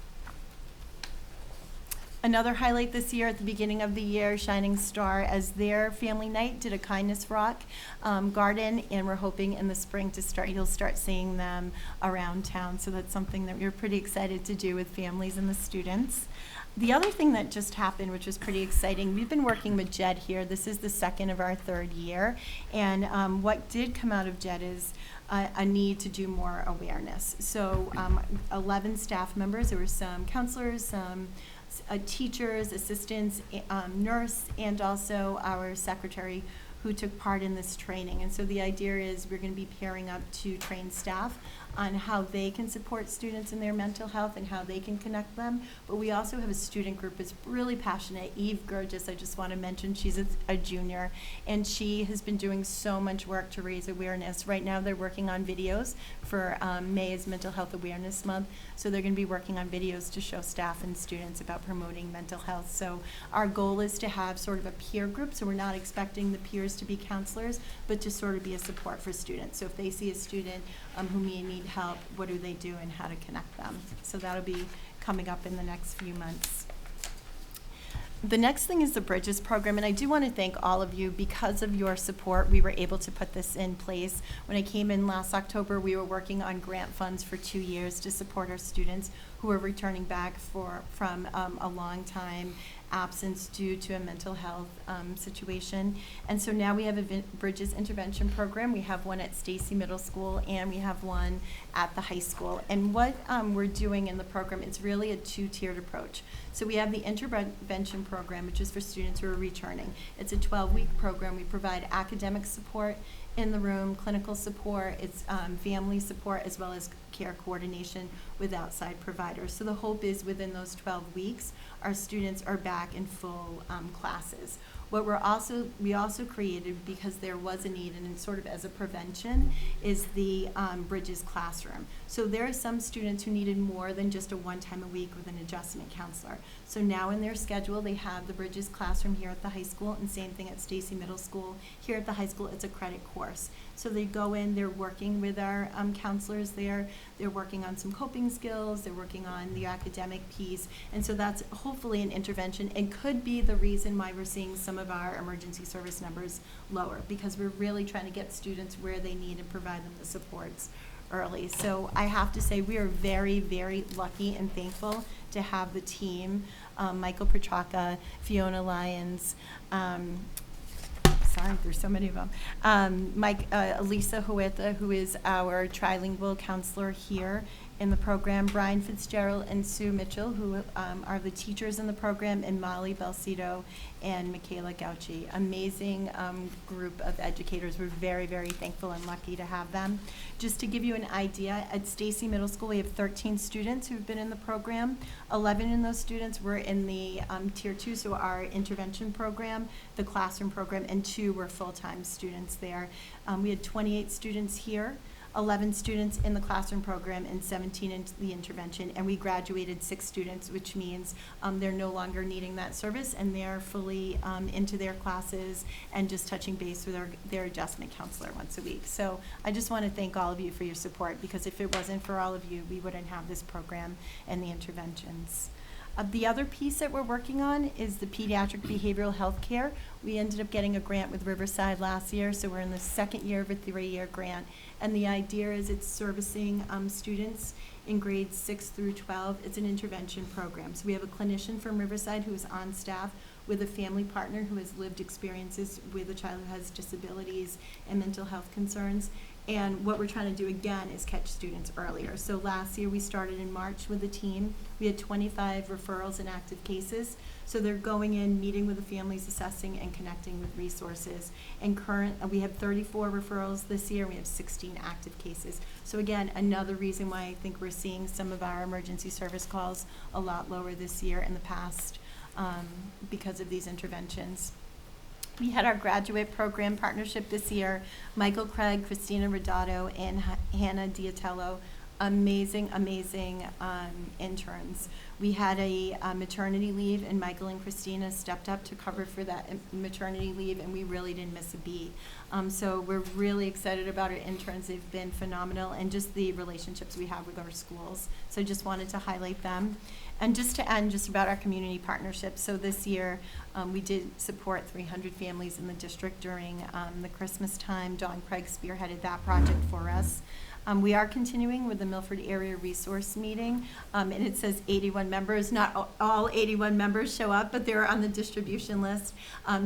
Another highlight this year at the beginning of the year, Shining Star, as their family night, did a Kindness Rock garden, and we're hoping in the spring you'll start seeing them around town. So that's something that we're pretty excited to do with families and the students. The other thing that just happened, which was pretty exciting, we've been working with JED here. This is the second of our 3rd year, and what did come out of JED is a need to do more awareness. So 11 staff members, there were some counselors, some teachers, assistants, nurse, and also our secretary who took part in this training. And so the idea is we're going to be pairing up to train staff on how they can support students in their mental health and how they can connect them. But we also have a student group that's really passionate. Eve Gurgis, I just want to mention, she's a junior, and she has been doing so much work to raise awareness. Right now they're working on videos for May is Mental Health Awareness Month, so they're going to be working on videos to show staff and students about promoting mental health. So our goal is to have sort of a peer group, so we're not expecting the peers to be counselors, but to sort of be a support for students. So if they see a student who may need help, what do they do and how to connect them? So that'll be coming up in the next few months. The next thing is the Bridges program, and I do want to thank all of you. Because of your support, we were able to put this in place. When I came in last October, we were working on grant funds for 2 years to support our students who are returning back from a long time absence due to a mental health situation. And so now we have a Bridges intervention program. We have one at Stacy Middle School and we have one at the high school. And what we're doing in the program is really a two-tiered approach. So we have the intervention program, which is for students who are returning. It's a 12-week program. We provide academic support in the room, clinical support, it's family support, as well as care coordination with outside providers. So the hope is within those 12 weeks, our students are back in full classes. What we also created, because there was a need and sort of as a prevention, is the Bridges classroom. So there are some students who needed more than just a one time a week with an adjustment counselor. So now in their schedule, they have the Bridges classroom here at the high school, and same thing at Stacy Middle School. Here at the high school, it's a credit course. So they go in, they're working with our counselors there, they're working on some coping skills, they're working on the academic piece, and so that's hopefully an intervention and could be the reason why we're seeing some of our emergency service numbers lower, because we're really trying to get students where they need and provide them the supports early. So I have to say we are very, very lucky and thankful to have the team, Michael Petraka, Fiona Lyons, sorry, there's so many of them. Elisa Huerta, who is our trilingual counselor here in the program, Brian Fitzgerald and Sue Mitchell, who are the teachers in the program, and Molly Belcito and Michaela Gauchi. Amazing group of educators. We're very, very thankful and lucky to have them. Just to give you an idea, at Stacy Middle School, we have 13 students who've been in the program. 11 in those students were in the Tier 2, so our intervention program, the classroom program, and 2 were full-time students there. We had 28 students here, 11 students in the classroom program, and 17 in the intervention, and we graduated 6 students, which means they're no longer needing that service, and they're fully into their classes and just touching base with their adjustment counselor once a week. So I just want to thank all of you for your support, because if it wasn't for all of you, we wouldn't have this program and the interventions. The other piece that we're working on is the pediatric behavioral health care. We ended up getting a grant with Riverside last year, so we're in the second year of a 3-year grant. And the idea is it's servicing students in grades 6 through 12. It's an intervention program. So we have a clinician from Riverside who is on staff with a family partner who has lived experiences with a child who has disabilities and mental health concerns. And what we're trying to do again is catch students earlier. So last year we started in March with the team. We had 25 referrals and active cases. So they're going in, meeting with the families, assessing and connecting with resources. And we have 34 referrals this year. We have 16 active cases. So again, another reason why I think we're seeing some of our emergency service calls a lot lower this year in the past because of these interventions. We had our graduate program partnership this year. Michael Craig, Christina Rodato, and Hannah Diatello, amazing, amazing interns. We had a maternity leave, and Michael and Christina stepped up to cover for that maternity leave, and we really didn't miss a beat. So we're really excited about our interns. They've been phenomenal, and just the relationships we have with our schools. So just wanted to highlight them. And just to end, just about our community partnerships. So this year, we did support 300 families in the district during the Christmas time. Dawn Craig spearheaded that project for us. We are continuing with the Milford Area Resource Meeting, and it says 81 members. Not all 81 members show up, but they're on the distribution list.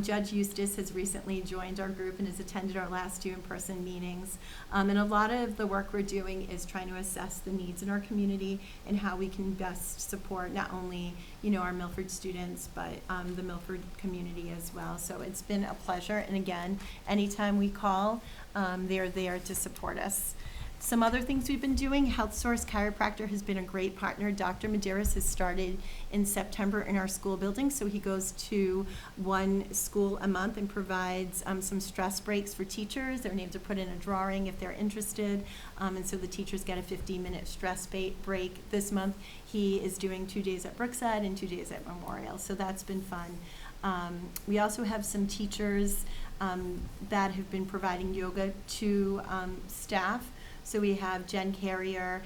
Judge Eustace has recently joined our group and has attended our last 2 in-person meetings. And a lot of the work we're doing is trying to assess the needs in our community and how we can best support not only our Milford students, but the Milford community as well. So it's been a pleasure, and again, anytime we call, they're there to support us. Some other things we've been doing, Health Source Chiropractor has been a great partner. Dr. Medeiros has started in September in our school building, so he goes to 1 school a month and provides some stress breaks for teachers. They're able to put in a drawing if they're interested, and so the teachers get a 15-minute stress break. This month he is doing 2 days at Brookside and 2 days at Memorial, so that's been fun. We also have some teachers that have been providing yoga to staff. So we have Jen Carrier,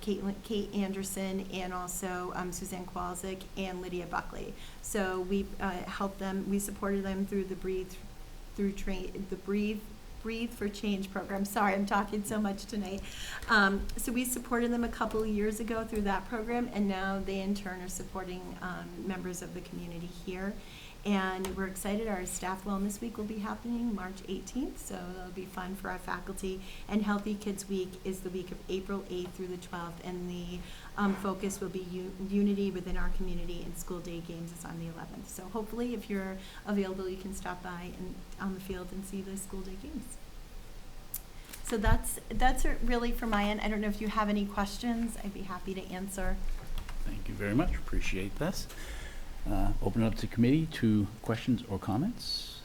Kate Anderson, and also Suzanne Kowalczyk and Lydia Buckley. So we helped them. We supported them through the Breathe Breathe for Change program. Sorry, I'm talking so much tonight. So we supported them a couple of years ago through that program, and now they in turn are supporting members of the community here. And we're excited. Our Staff Wellness Week will be happening March 18th, so that'll be fun for our faculty. And Healthy Kids Week is the week of April 8th through the 12th, and the focus will be unity within our community, and school day games is on the 11th. So hopefully, if you're available, you can stop by and on the field and see the school day games. So that's it really from my end. I don't know if you have any questions. I'd be happy to answer. Thank you very much. Appreciate this. Open it up to committee to questions or comments.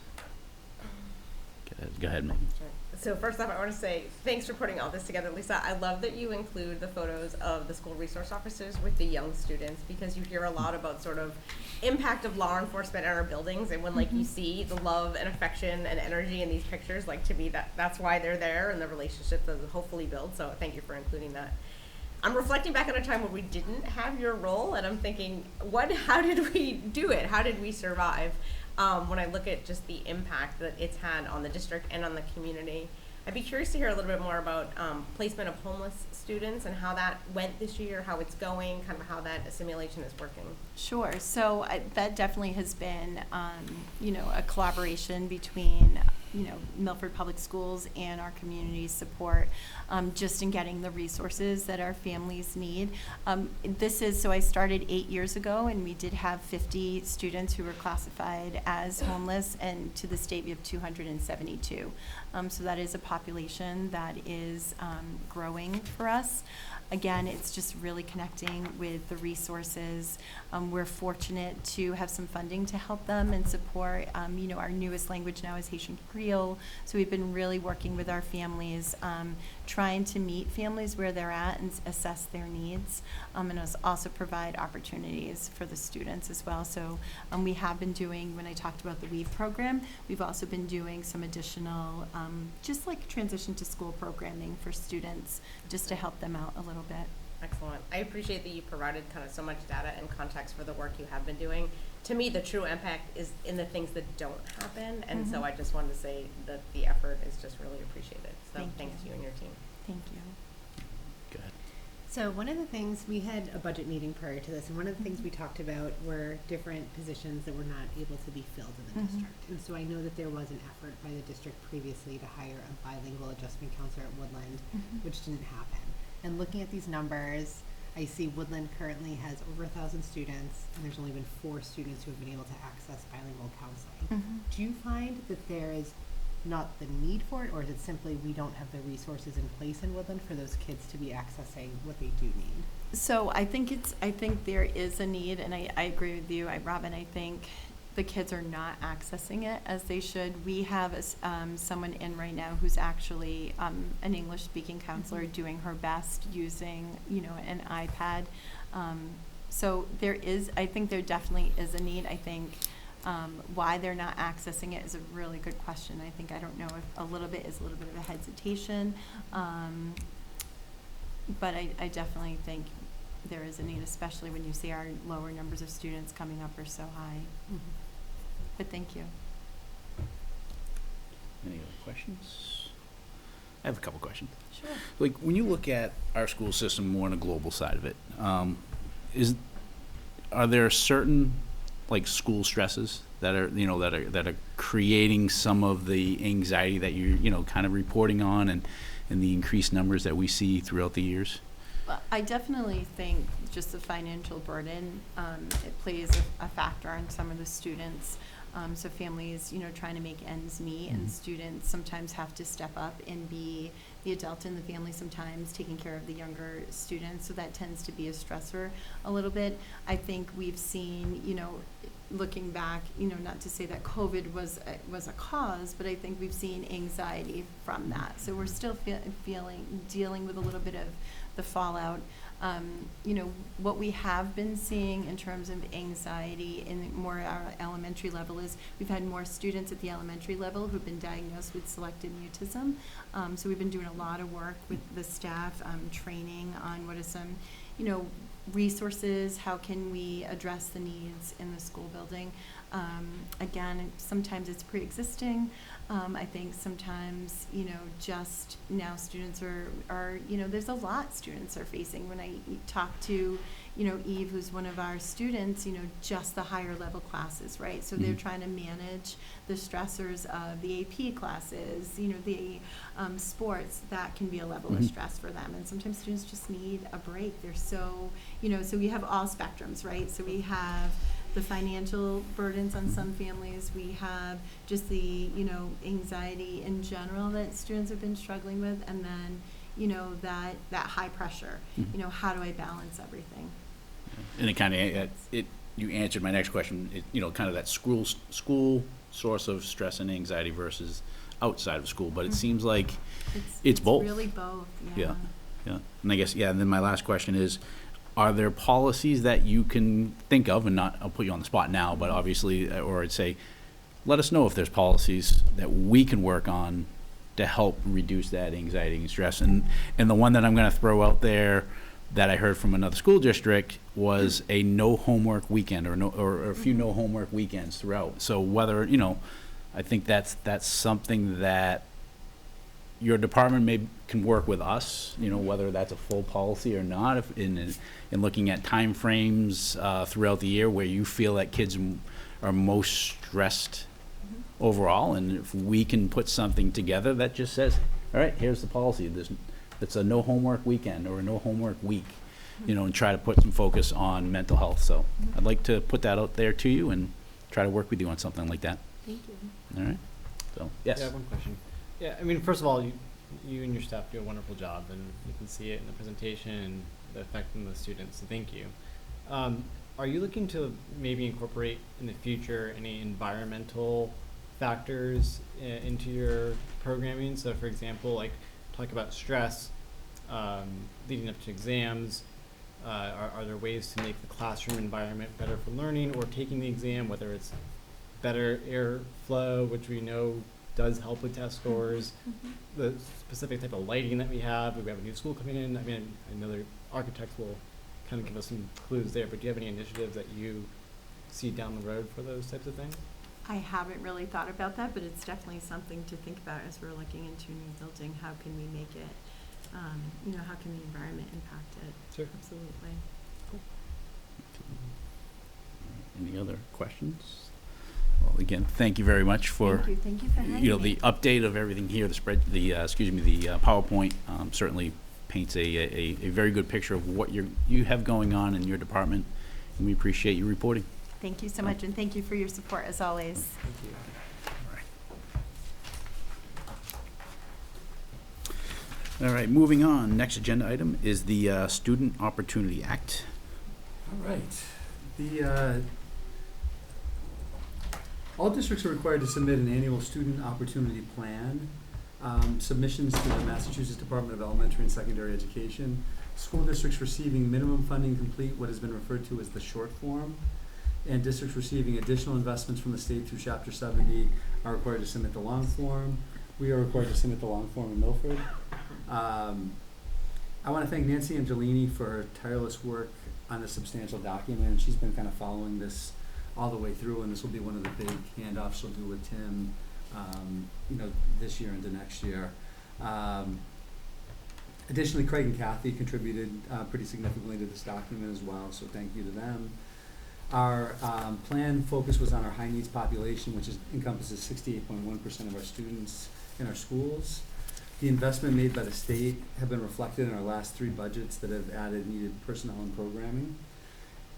Go ahead, Megan. Sure. So first off, I want to say thanks for putting all this together, Lisa. I love that you include the photos of the school resource officers with the young students, because you hear a lot about sort of impact of law enforcement in our buildings, and when you see the love and affection and energy in these pictures, to me that's why they're there, and the relationship that hopefully build. So thank you for including that. I'm reflecting back on a time when we didn't have your role, and I'm thinking, how did we do it? How did we survive? When I look at just the impact that it's had on the district and on the community, I'd be curious to hear a little bit more about placement of homeless students and how that went this year, how it's going, kind of how that assimilation is working. Sure. So that definitely has been, a collaboration between, Milford Public Schools and our community support, just in getting the resources that our families need. So I started 8 years ago, and we did have 50 students who were classified as homeless, and to this date we have 272. So that is a population that is growing for us. Again, it's just really connecting with the resources. We're fortunate to have some funding to help them and support. Our newest language now is Haitian Creole, so we've been really working with our families, trying to meet families where they're at and assess their needs, and also provide opportunities for the students as well. So we have been doing, when I talked about the WEAVE program, we've also been doing some additional, just like transition to school programming for students, just to help them out a little bit. Excellent. I appreciate that you provided kind of so much data and context for the work you have been doing. To me, the true impact is in the things that don't happen, and so I just wanted to say that the effort is just really appreciated. So thanks to you and your team. Thank you. Go ahead. So one of the things, we had a budget meeting prior to this, and one of the things we talked about were different positions that were not able to be filled in the district. And so I know that there was an effort by the district previously to hire a bilingual adjustment counselor at Woodland, which didn't happen. And looking at these numbers, I see Woodland currently has over 1,000 students, and there's only been 4 students who have been able to access bilingual counseling. Do you find that there is not the need for it, or is it simply we don't have the resources in place in Woodland for those kids to be accessing what they do need? So I think there is a need, and I agree with you, Robin. I think the kids are not accessing it as they should. We have someone in right now who's actually an English-speaking counselor doing her best using, an iPad. So I think there definitely is a need. I think why they're not accessing it is a really good question. I don't know if a little bit of a hesitation, but I definitely think there is a need, especially when you see our lower numbers of students coming up are so high. But thank you. Any other questions? I have a couple questions. Sure. When you look at our school system more on the global side of it, are there certain school stresses that are creating some of the anxiety that you're kind of reporting on, and the increased numbers that we see throughout the years? Well, I definitely think just the financial burden, it plays a factor on some of the students. So families, trying to make ends meet, and students sometimes have to step up and be the adult in the family, sometimes taking care of the younger students. So that tends to be a stressor a little bit. I think we've seen, looking back, not to say that COVID was a cause, but I think we've seen anxiety from that. So we're still dealing with a little bit of the fallout. What we have been seeing in terms of anxiety in more our elementary level is we've had more students at the elementary level who've been diagnosed with selective mutism. So we've been doing a lot of work with the staff, training on what are some, resources, how can we address the needs in the school building. Again, sometimes it's pre-existing. I think sometimes, just now students are, there's a lot students are facing. When I talk to, Eve, who's one of our students, just the higher level classes, right? So they're trying to manage the stressors of the AP classes, the sports. That can be a level of stress for them. And sometimes students just need a break. They're so, so we have all spectrums, right? So we have the financial burdens on some families. We have just the, anxiety in general that students have been struggling with, and then, that high pressure. How do I balance everything? And it kind of, you answered my next question, kind of that school source of stress and anxiety versus outside of school, but it seems like it's both. Really both, Yeah. And I guess, and then my last question is, are there policies that you can think of, and I'll put you on the spot now, but obviously, or I'd say, let us know if there's policies that we can work on to help reduce that anxiety and stress. And the one that I'm going to throw out there that I heard from another school district was a no homework weekend, or a few no homework weekends throughout. So whether, I think that's something that your department can work with us, whether that's a full policy or not, if in looking at time frames throughout the year where you feel that kids are most stressed overall, and if we can put something together that just says, all right, here's the policy. It's a no homework weekend or a no homework week, and try to put some focus on mental health. So I'd like to put that out there to you and try to work with you on something like that. Thank you. All right. So, yes. Yeah, one question. Yeah, I mean, first of all, you and your staff do a wonderful job, and you can see it in the presentation and the effect on the students, so thank you. Are you looking to maybe incorporate in the future any environmental factors into your programming? So, for example, like talk about stress leading up to exams. Are there ways to make the classroom environment better for learning or taking the exam, whether it's better airflow, which we know does help with test scores, the specific type of lighting that we have a new school coming in. I mean, I know the architects will kind of give us some clues there, but do you have any initiatives that you see down the road for those types of things? I haven't really thought about that, but it's definitely something to think about as we're looking into a new building. How can we make it, how can the environment impact it? Sure. Absolutely. Cool. Any other questions? Well, again, thank you very much for Thank you for having me. the update of everything here. The PowerPoint certainly paints a very good picture of what you have going on in your department, and we appreciate you reporting. Thank you so much, and thank you for your support as always. Thank you. All right, moving on. Next agenda item is the Student Opportunity Act. All right. All districts are required to submit an annual student opportunity plan. Submissions to the Massachusetts Department of Elementary and Secondary Education. School districts receiving minimum funding complete what has been referred to as the short form, and districts receiving additional investments from the state through Chapter 70 are required to submit the long form. We are required to submit the long form in Milford. I want to thank Nancy Angelini for her tireless work on this substantial document, and she's been kind of following this all the way through, and this will be one of the big handoffs she'll do with Tim, this year into next year. Additionally, Craig and Kathy contributed pretty significantly to this document as well, so thank you to them. Our plan focus was on our high needs population, which encompasses 68.1% of our students in our schools. The investment made by the state have been reflected in our last 3 budgets that have added needed personnel and programming.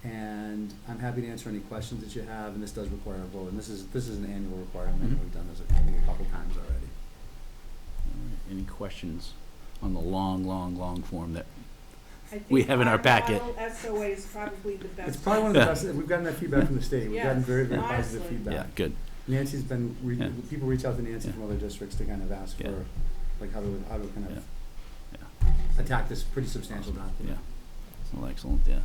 And I'm happy to answer any questions that you have, and this does require a vote. And this is an annual requirement. We've done this, I think, a couple times already. All right, any questions on the long form that I think we have in our packet? Our SOA is probably the best. It's probably one of the best. We've gotten that feedback from the state. We've gotten Yes, very, very honestly. positive feedback. Yeah, good. Nancy's been, Yeah. people reach out to Nancy Yeah. from other districts to kind of ask Yeah. for, like, how to kind of Yeah. attack this pretty substantial document. Yeah. Well, excellent, yeah.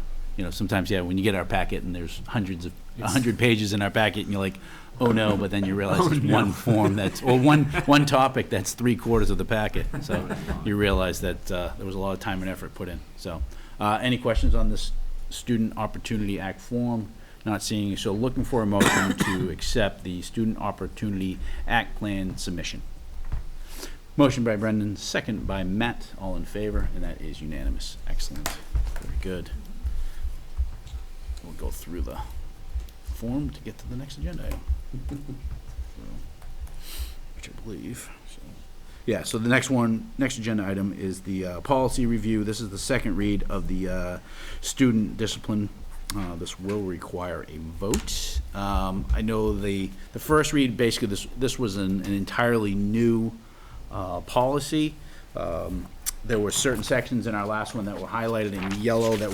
Sometimes, when you get our packet and there's 100 pages in our packet and you're like, oh no, but then you realize there's one form one topic that's 3/4 of the packet. So you realize that there was a lot of time and effort put in. So any questions on this Student Opportunity Act form. Not seeing, so looking for a motion to accept the Student Opportunity Act plan submission. Motion by Brendan, second by Matt, all in favor, and that is unanimous. Excellent, very good. We'll go through the form to get to the next agenda item. Which I believe, so. Yeah, so the next agenda item is the policy review. This is the second read of the student discipline. This will require a vote. I know the first read, basically this was an entirely new policy. There were certain sections in our last one that were highlighted in yellow that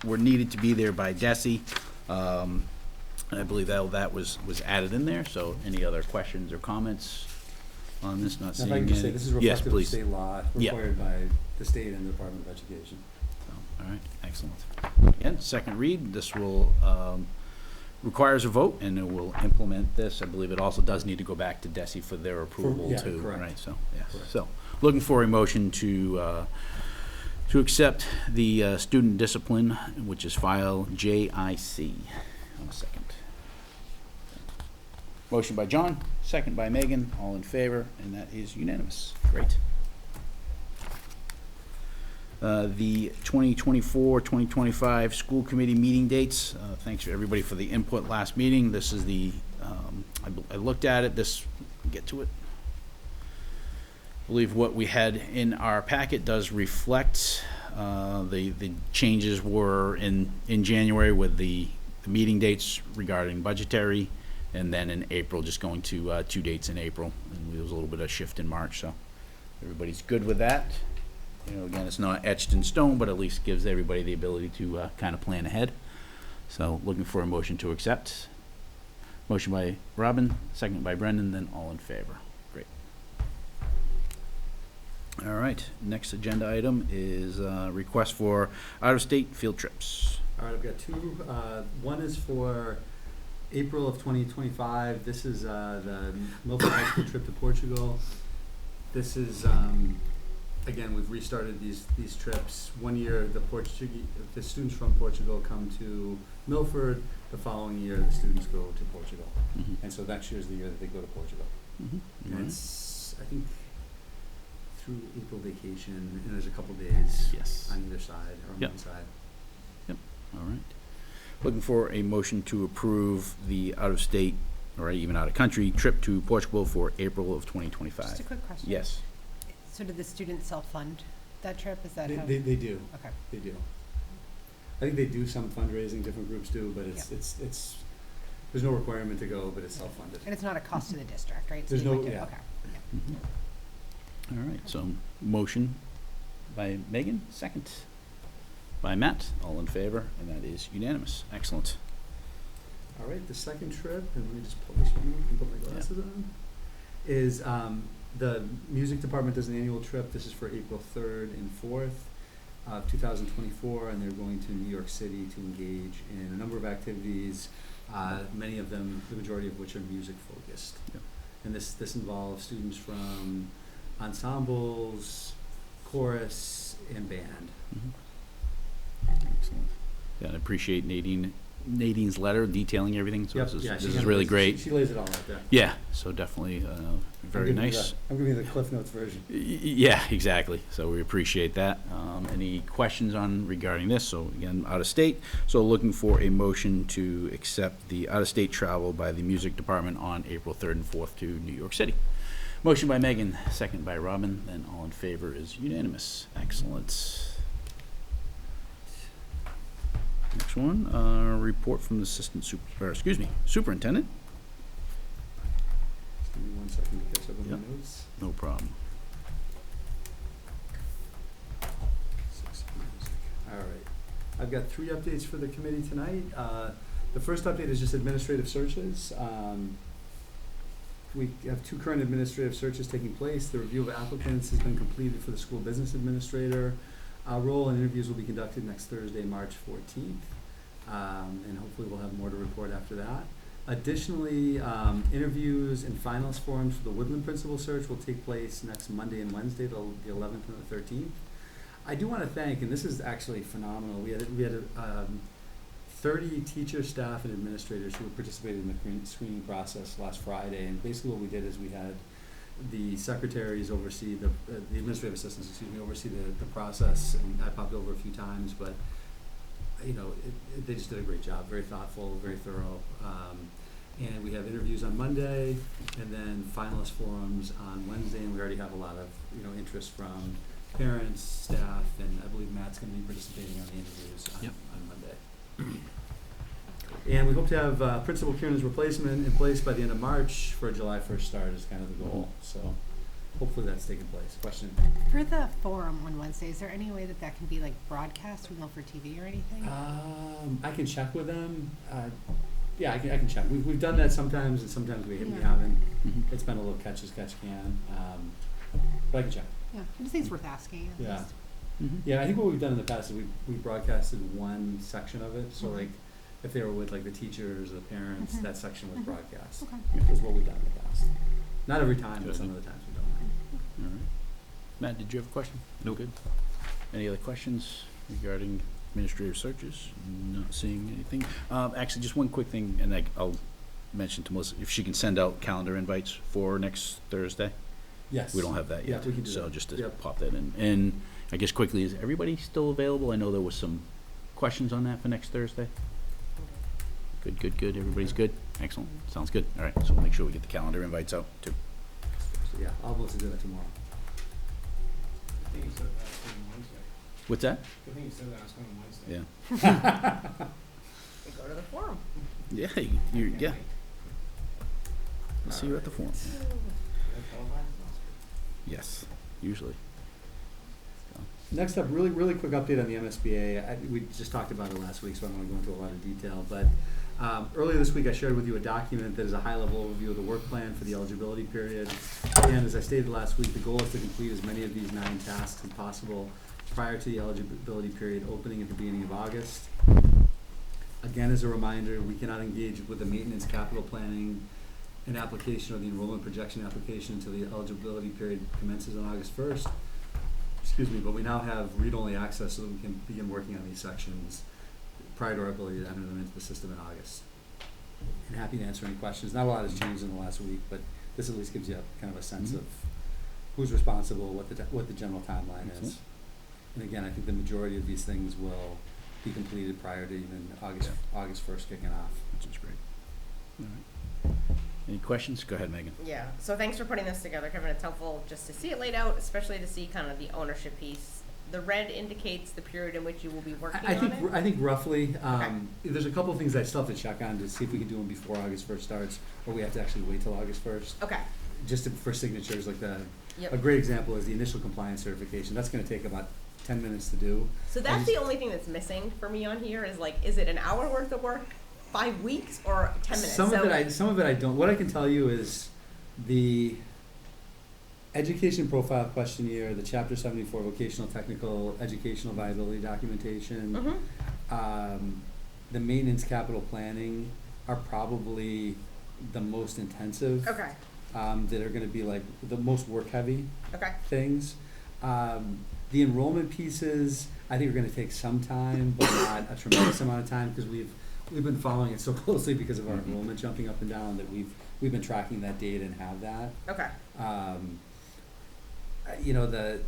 were needed to be there by DESE. And I believe that was added in there. So any other questions or comments on this? Not If seeing I any. can just say, this is Yes, reflective of please. state law required by the state and the Department of Education. All right, excellent. Again, second read, this will, requires a vote, and it will implement this. I believe it also does need to go back to DESE for their approval yeah, too, correct. right? So, yes. Correct. So, looking for a motion to accept the student discipline, which is file JIC. On a second. Motion by John, second by Megan, all in favor, and that is unanimous. Great. The 2024-2025 school committee meeting dates. Thanks for everybody for the input last meeting. This is the, I looked at it, get to it. I believe what we had in our packet does reflect, the changes were in January with the meeting dates regarding budgetary, and then in April, just going to 2 dates in April. And there was a little bit of shift in March, so everybody's good with that. You know, again, it's not etched in stone, but at least gives everybody the ability to kind of plan ahead. So looking for a motion to accept. Motion by Robin, second by Brendan, then all in favor. Great. All right, next agenda item is request for out-of-state field trips. All right, I've got two. One is for April of 2025. This is the Milford High School trip to Portugal. This is, again, we've restarted these trips. 1 year, the students from Portugal come to Milford. The following year, the students go to Portugal. Mm-hmm. And so next year is the year that they go to Portugal. Mm-hmm. And it's, I think, through April vacation, and there's a couple days Yes. on either side, or on Yep. one side. All right. Looking for a motion to approve the out-of-state, or even out-of-country, trip to Portugal for April of 2025. Just a quick question. Yes. So did the students self-fund that trip? Is that how? They do. Okay. They do. I think they do some fundraising, different groups do, but it's there's no requirement to go, but it's self-funded. And it's not a cost to the district, right? So There's you no- would do- yeah. Okay. All right, so motion by Megan, second by Matt, all in favor, and that is unanimous. Excellent. All right, the second trip, and let me just pull this one up and put my glasses on, is the music department does an annual trip. This is for April 3rd and 4th of 2024, and they're going to New York City to engage in a number of activities, many of them, the majority of which are music focused. Yep. And this involves students from ensembles, chorus, and band. Excellent. Yeah, I appreciate Nadine's letter detailing everything, so Yep, this is, yeah, this she is kinda really lays- great. She lays it all out there. Yeah, so definitely very nice. I'm giving you the Cliff Notes version. Yeah, exactly. So we appreciate that. Any questions regarding this? So again, out of state. So looking for a motion to accept the out-of-state travel by the music department on April 3rd and 4th to New York City. Motion by Megan, second by Robin, then all in favor is unanimous. Excellent. Next one, report from the superintendent. Just give me 1 second to catch up on Yep. my notes. No problem. All right. I've got 3 updates for the committee tonight. The first update is just administrative searches. We have 2 current administrative searches taking place. The review of applicants has been completed for the school business administrator role, and interviews will be conducted next Thursday, March 14th. And hopefully we'll have more to report after that. Additionally, interviews and finalist forums for the Woodland principal search will take place next Monday and Wednesday, the 11th and the 13th. I do want to thank, and this is actually phenomenal. We had 30 teachers, staff, and administrators who participated in the screening process last Friday. And basically, what we did is we had the secretaries oversee the administrative assistants, oversee the process. And I popped over a few times, but they just did a great job. Very thoughtful, very thorough. And we have interviews on Monday, and then finalist forums on Wednesday. And we already have a lot of interest from parents, staff, and I believe Matt's going to be participating on the interviews on Monday. And we hope to have Principal Kiernan's replacement in place by the end of March for a July 1st start is kind of the goal. So hopefully that's taking place. Question? For the forum on Wednesday, is there any way that can be like broadcast with Milford TV or anything? I can check with them. I can check. We've done that sometimes, and sometimes we haven't. Mm-hmm. It's been a little catch as catch can. But I can check. Yeah, I just think it's worth asking. At Yeah. least. Mm-hmm. Yeah, I think what we've done in the past is we broadcasted one section of it. So Mhm. like if they were with like the teachers or the parents, Mhm. that section was Mhm. broadcast. Okay. Is what we've done in the past. Not every time, but Good. some of the times we've done All right. Matt, did you have a question? No. Good. Any other questions regarding administrative searches? Not seeing anything. Actually, just one quick thing, and I'll mention to Melissa, if she can send out calendar invites for next Thursday. Yes. We don't have that Yeah, yet. we can do So that. just to Yep. pop that in. And I guess quickly, is everybody still available? I know there was some questions on that for next Thursday. Good. Everybody's good? Excellent. Sounds good. All right, so we'll make sure we get the calendar invites out too. So yeah, I'll be able to do that tomorrow. What's that? Good thing you said that. I was coming Wednesday. Yeah. We go to the forum. Yeah, yeah. We'll see you at the forum. Yes, usually. Next up, really quick update on the MSBA. We just talked about it last week, so I don't want to go into a lot of detail. But earlier this week, I shared with you a document that is a high-level overview of the work plan for the eligibility period. And as I stated last week, the goal is to complete as many of these 9 tasks as possible prior to the eligibility period opening at the beginning of August. Again, as a reminder, we cannot engage with the maintenance capital planning and application or the enrollment projection application until the eligibility period commences on August 1st. But we now have read-only access so that we can begin working on these sections prior to our ability to enter them into the system in August. I'm happy to answer any questions. Not a lot has changed in the last week, but this at least gives you kind of a sense of who's responsible, what the general timeline is. And again, I think the majority of these things will be completed prior to even August 1st kicking off. Which is great. All right. Any questions? Go ahead, Megan. Yeah, so thanks for putting this together, Kevin. It's helpful just to see it laid out, especially to see kind of the ownership piece. The red indicates the period in which you will be working on it. I think roughly. There's a couple of things I still have to check on to see if we can do them before August 1st starts, or we have to actually wait till August 1st. Okay. Just for signatures, like Yep. a great example is the initial compliance certification. That's going to take about 10 minutes to do. So that's the only thing that's missing for me on here is like, is it an hour worth of work, 5 weeks, or 10 minutes? Some of it I don't. What I can tell you is the education profile questionnaire, the Chapter 74 vocational technical educational viability documentation, the maintenance capital planning are probably the most intensive. Okay. That are going to be like the most work heavy things. The enrollment pieces I think are going to take some time, but not a tremendous amount of time because we've been following it so closely because of our enrollment jumping up and down that we've been tracking that data and have that. Okay.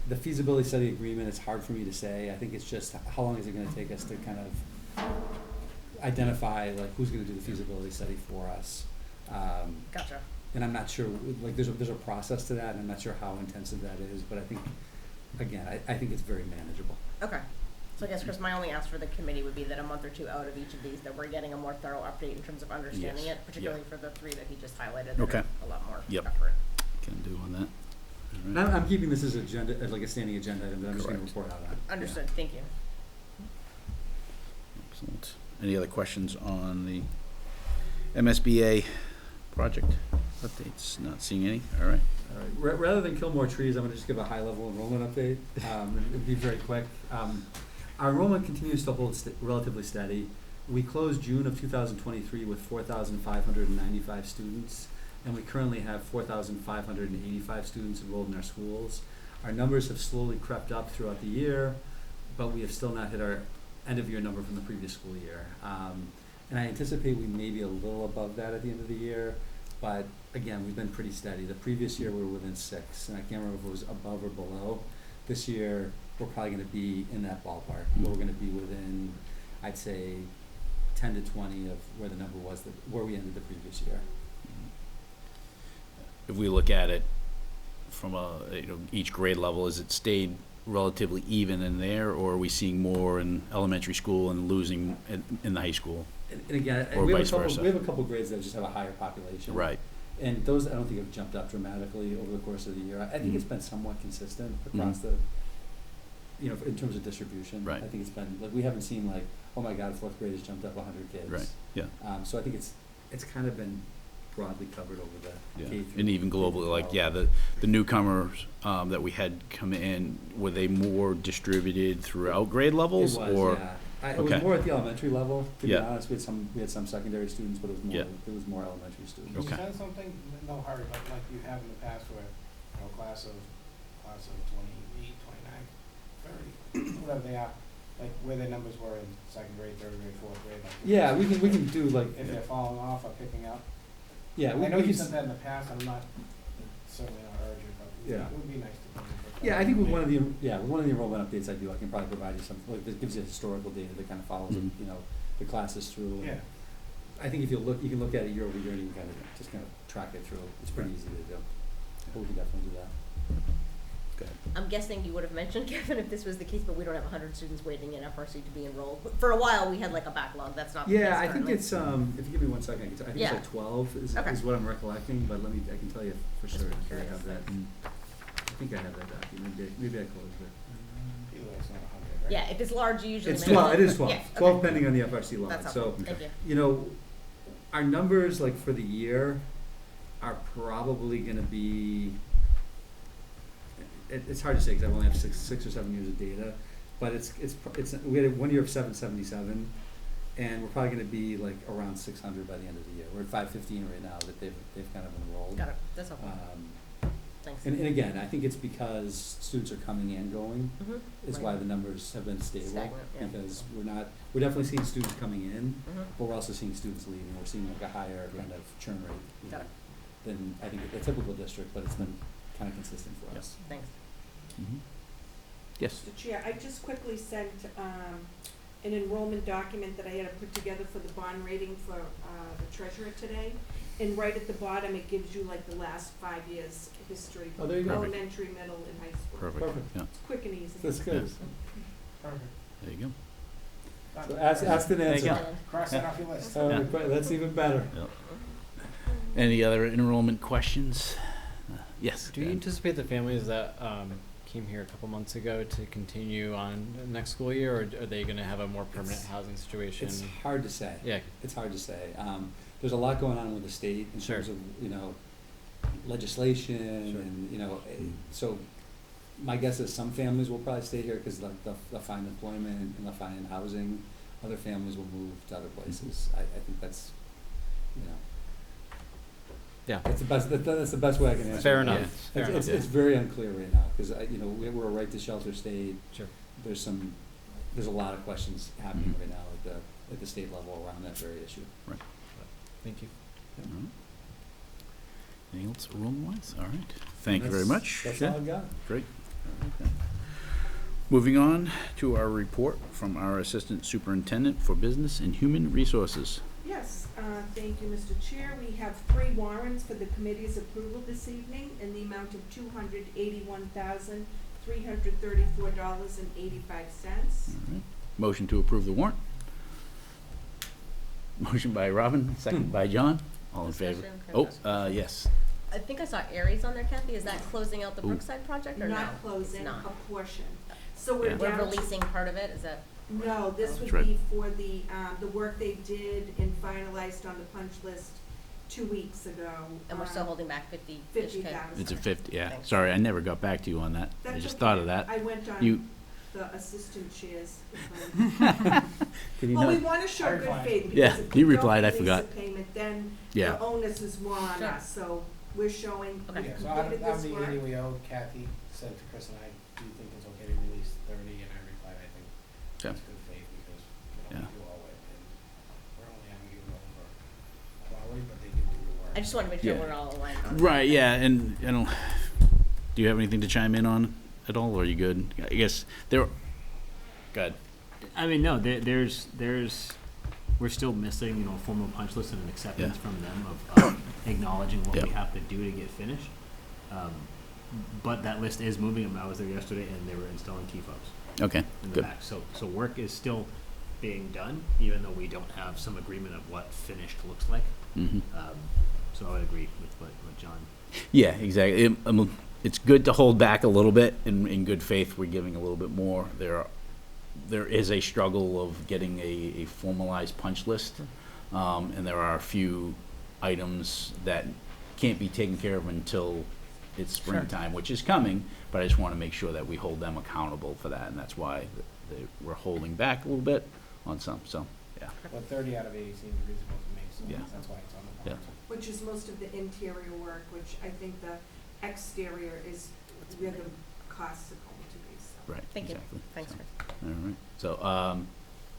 The feasibility study agreement, it's hard for me to say. I think it's just how long is it going to take us to kind of identify like who's going to do the feasibility study for us. Gotcha. And I'm not sure, like there's a process to that, and I'm not sure how intensive that is, but I think, again, I think it's very manageable. Okay. So I guess, Chris, my only ask for the committee would be that a month or two out of each of these, that we're getting a more thorough update in terms of understanding Yes. it, particularly for the 3 that he just highlighted. Okay. That are a lot more Yep. effort. Can do on that. All And right. I'm keeping this as like a standing agenda item that I'm just going to Correct. report out on. Understood. Thank you. Excellent. Any other questions on the MSBA project updates? Not seeing any. All right. All right. Rather than kill more trees, I'm going to just give a high-level enrollment update. It'll be very quick. Our enrollment continues to hold relatively steady. We closed June of 2023 with 4,595 students, and we currently have 4,585 students enrolled in our schools. Our numbers have slowly crept up throughout the year, but we have still not hit our end-of-year number from the previous school year. And I anticipate we may be a little above that at the end of the year, but again, we've been pretty steady. The previous year, we were within 6, and I can't remember if it was above or below. This year, we're probably gonna be in that ballpark, where we're gonna be within, I'd say, 10 to 20 of where the number was, where we ended the previous year. If we look at it from each grade level, has it stayed relatively even in there, or are we seeing more in elementary school and losing in the high school? And again, Or we vice have versa. we have a couple grades that just have a higher population. Right. And those, I don't think have jumped up dramatically over the course of the year. I think it's been somewhat consistent across the, in terms of distribution. Right. I think it's been, like, we haven't seen like, oh my God, 4th grade has jumped up 100 kids. Right, yeah. So I think it's kind of been broadly covered over the Yeah. K through. And even globally, like, yeah, the newcomers that we had come in, were they more distributed throughout grade levels? It was, or yeah. It Okay. was more at the elementary level, to be Yeah. honest. We had some secondary students, but it was more, Yeah. it was more elementary students. Can you Okay. send something, no hurry, but like you have in the past where, class of 28, 29, 30, whatever they are, like where their numbers were in 2nd grade, 3rd grade, 4th grade, like. Yeah, we can do like. If they're falling off or picking up. Yeah, I know you sent that in the past, I'm not, certainly not urgent, but Yeah. it would be nice to. Yeah, I think with one of the enrollment updates I do, I can probably provide you some, like, this gives you historical data that kind of follows, Mhm. the classes through. Yeah. I think if you can look at it year over year, and you can just kind of track it through. It's pretty easy to do. But we can definitely do that. I'm guessing you would have mentioned, Kevin, if this was the case, but we don't have 100 students waiting in FRC to be enrolled. For a while, we had like a backlog. That's not the case Yeah, I think currently. it's, if you give me 1 second, I think Yeah. it's like 12 is Okay. what I'm recollecting, but I can tell you for Just sure if I curious. have that. I think I have that document. Maybe I closed it. Either way, it's not 100, right? Yeah, if it's large, you usually. It's mention 12, it is 12. Yeah, okay. 12 pending on the FRC law. That's So, helpful. Thank you. Our numbers, like, for the year are probably gonna be, it's hard to say, because I only have 6 or 7 years of data, but we had 1 year of 777, and we're probably gonna be like around 600 by the end of the year. We're at 515 right now that they've kind of enrolled. Got it. That's helpful. Thanks. And again, I think it's because students are coming and going, is why the numbers have been stable. Stagnant, yeah. Because we're definitely seeing students coming in, Mhm. but we're also seeing students leaving. We're seeing like a higher kind of churn rate, Got it. than I think a typical district, but it's been kind of consistent for us. Thanks. Yes. Mr. Chair, I just quickly sent an enrollment document that I had to put together for the bond rating for the treasurer today. And right at the bottom, it gives you like the last 5 years history. Oh, there you go. Elementary, middle, and high school. Perfect. Yeah. It's quick and easy. That's good. Perfect. There you go. So asked and Thank you. answered. Cross that off your list. That's even better. Yep. Any other enrollment questions? Yes. Do you anticipate the families that came here a couple months ago to continue on next school year, or are they going to have a more permanent housing situation? It's hard to say. Yeah. It's hard to say. There's a lot going on with the state in terms of, legislation and, so my guess is some families will probably stay here because like they'll find employment and they'll find housing. Other families will move to other places. I think that's, Yeah. that's the best way I can answer. Fair it. enough. Fair enough. It's very unclear right now because, we're a right to shelter state. Sure. There's a lot of questions happening right now at the state level around that very issue. Right. Thank you. All right. Anything else enrollment-wise? All right. Thank you very much. That's Yeah. all I've got. Great. Okay. Moving on to our report from our Assistant Superintendent for Business and Human Resources. Yes, thank you, Mr. Chair. We have 3 warrants for the committee's approval this evening in the amount of $281,334.85. All right. Motion to approve the warrant. Motion by Robin, second by John. All in favor? Discussion? Yes. I think I saw Aries on there, Kathy. Is that closing out the Ooh. Brookside project or no? Not closing, It's not. a portion. So Yeah. we're We're down to. releasing part of it. Is that? No, this That's would right. be for the work they did and finalized on the punch list 2 weeks ago. And we're still holding back 50-ish K. 50,000. It's a 50, yeah. Thanks. Sorry, I never got back to you on that. I That's just okay. thought of that. I went You- on the assistant chairs. Can you Well, we not? want to show I good replied. faith, Yeah, because if you we don't replied, I release forgot. the payment, then Yeah. the onus is more on Sure. us, so we're showing, Okay. Yeah, so look out at of this the work. 80 we owed, Kathy said to Chris and I, do you think it's okay to release 30? And I replied, I think Yeah. it's good faith because we Yeah. don't do all it, and we're only having you go over quality, but they do do the work. I just want to make sure Yeah. we're all aligned on that. Right, yeah, and I don't, do you have anything to chime in on at all, or are you good? I guess there, good. I mean, no, there's we're still missing, a formal punch list and an acceptance Yeah. from them of acknowledging what we Yep. have to do to get finished. But that list is moving. I was there yesterday, and they were installing key fobs Okay, in the good. back. So work is still being done, even though we don't have some agreement of what finished looks like. Mm-hmm. So I would agree with what John. Yeah, exactly. It's good to hold back a little bit. In good faith, we're giving a little bit more. There is a struggle of getting a formalized punch list, and there are a few items that can't be taken care of until it's springtime, which is coming. But I just want to make sure that we hold them accountable for that, and that's why we're holding back a little bit on some. So, yeah. But 30 out of 80 seems reasonable to me, so Yeah. that's why it's on the Yeah. bottom. Which is most of the interior work, which I think the exterior is where the costs are going to be, so. Right. Thank you. Exactly. Thanks, So, Chris. all right. So,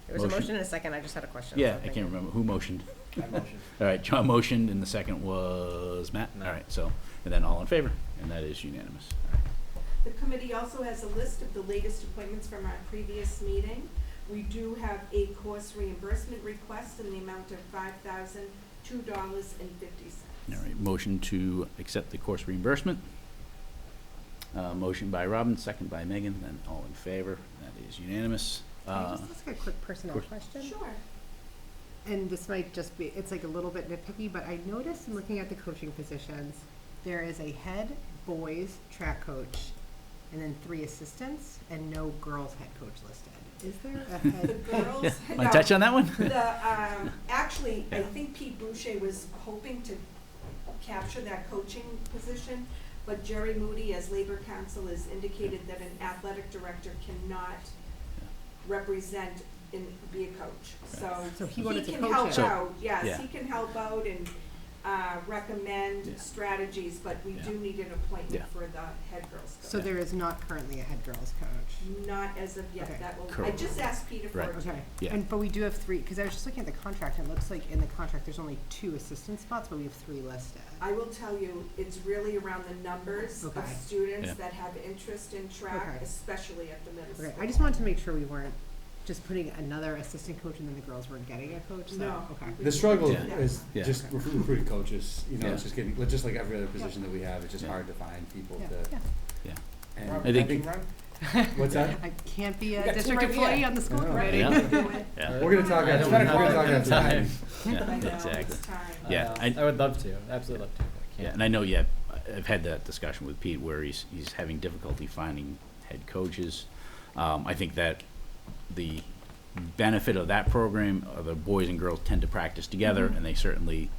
There was a motion- motion and a second. I just had a question. yeah, so I thank can't you. remember who motioned. I motion. All right, John motioned, and the second was Matt. All right, so, and then all in favor, and that is unanimous. All right. The committee also has a list of the latest appointments from our previous meeting. We do have a course reimbursement request in the amount of $5,002.50. All right, motion to accept the course reimbursement. Motion by Robin, second by Megan, then all in favor. That is unanimous. Can I just ask a quick personnel course. question? Sure. And this might just be, it's like a little bit nitpicky, but I noticed in looking at the coaching positions, there is a head boys track coach and then 3 assistants and no girls head coach listed. Is there a The head? girls. Want to touch on that one? Actually, I Yeah. think Pete Boucher was hoping to capture that coaching position, but Jerry Moody, as Labor Council, has indicated that an athletic director cannot represent and be a coach. So he wanted to can coach help it. So- out, yeah. yes, he can help out and recommend Yeah. strategies, but we Yeah. do need an appointment Yeah. for the head girls coach. So there is not currently a head girls coach? Not as of yet, Okay. that will, I Correct. just asked Peter for Right. it. Okay. Yeah. And, but we do have 3, because I was just looking at the contract, and it looks like in the contract, there's only 2 assistant spots, but we have 3 listed. I will tell you, it's really around the numbers of Okay. students Yeah. that have interest in track, Okay. especially at the middle school. Okay, I just wanted to make sure we weren't just putting another assistant coach and then the girls weren't getting a coach, so, No. okay. The struggle Yeah. is Yeah. just recruiting coaches, Yeah. it's just getting, just like every other position that we have, it's just Yeah. hard to find people Yeah, to, yeah. Yeah. and Rob, I think- can you run? what's that? I can't be You a got 2 district right employee here. on the school I know. committee. Yeah. Do it. Yeah. We're gonna talk I after, don't we're know. gonna talk after Time. time. Yeah, I know, exactly. it's time. Yeah, I would love to. Absolutely love to. But I Yeah, can't. and I know, I've had that discussion with Pete where he's having difficulty finding head coaches. I think that the benefit of that program, the boys and girls tend to practice together, and they certainly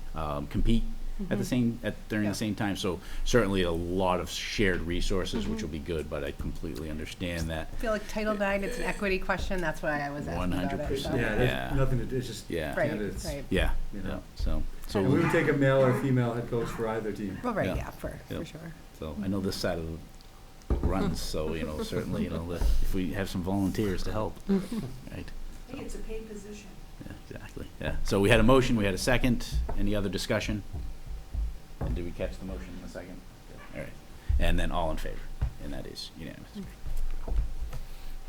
compete at the same during Yeah. the same time. So certainly a lot of shared resources, which will be good. But I completely understand that. I feel like Title IX, it's an equity question, that's why I was asking about it. 100%. so- Yeah, Yeah. there's nothing to do, it's just Yeah. Right, candidates. right. Yeah, You yeah. know. So And we would take a male or female head coach for either team. Well, right, Yeah. yeah, for Yeah. sure. So I know this side of the runs, so certainly if we have some volunteers to help, right? Hey, it's a paid position. Yeah, exactly. Yeah. So we had a motion, we had a second. Any other discussion? And did we catch the motion in a second? Good. All right. And then all in favor, and that is unanimous. I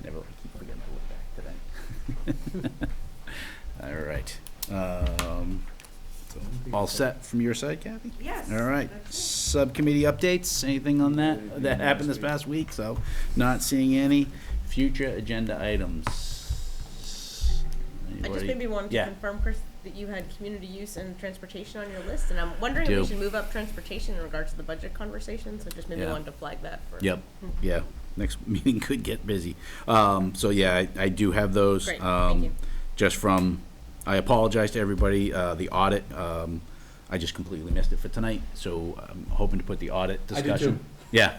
never keep forgetting to look back today. All right. So all set from your side, Kathy? Yes. All right. that's it. Subcommittee updates, anything on that? That happened this past week, so not seeing any. Future agenda items. I just Anybody? maybe wanted to Yeah. confirm, Chris, that you had community use and transportation on your list, and I'm wondering if Do. we should move up transportation in regards to the budget conversation, so just maybe Yeah. wanted to flag that for. Yep, yeah, next meeting could get busy. So yeah, I do have those. Great, thank you. Just from, I apologize to everybody, the audit, I just completely missed it for tonight, so I'm hoping to put the audit I did discussion. too. Yeah,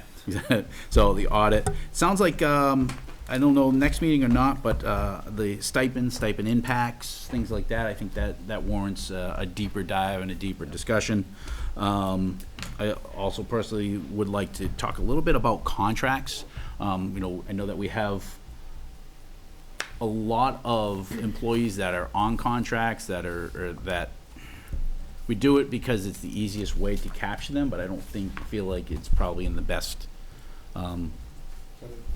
so the audit, sounds like, I don't know next meeting or not, but, the stipend impacts, things like that, I think that warrants a deeper dive and a deeper discussion. I also personally would like to talk a little bit about contracts. I know that we have a lot of employees that are on contracts that we do it because it's the easiest way to capture them, but I don't feel like it's probably in the best So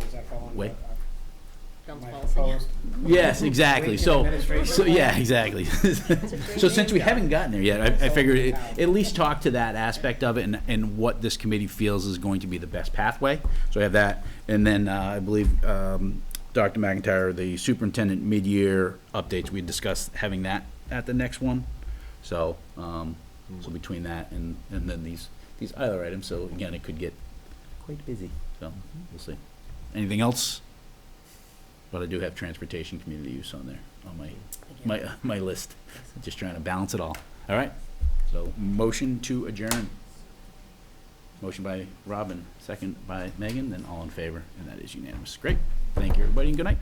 does that fall under? Wait. John's My policy. proposed Yes, exactly. Lincoln So administration. yeah, exactly. So since we haven't gotten there yet, I figured at least talk to that aspect of it and what this committee feels is going to be the best pathway. So I have that, and then I believe Dr. McIntyre, the superintendent mid-year updates, we discussed having that at the next one. So so between that and then these other items, so again, it could get quite busy. So we'll see. Anything else? But I do have transportation community use on there, on my list. Just trying to balance it all. All right? So motion to adjourn. Motion by Robin, second by Megan, then all in favor, and that is unanimous. Great. Thank you, everybody, and good night.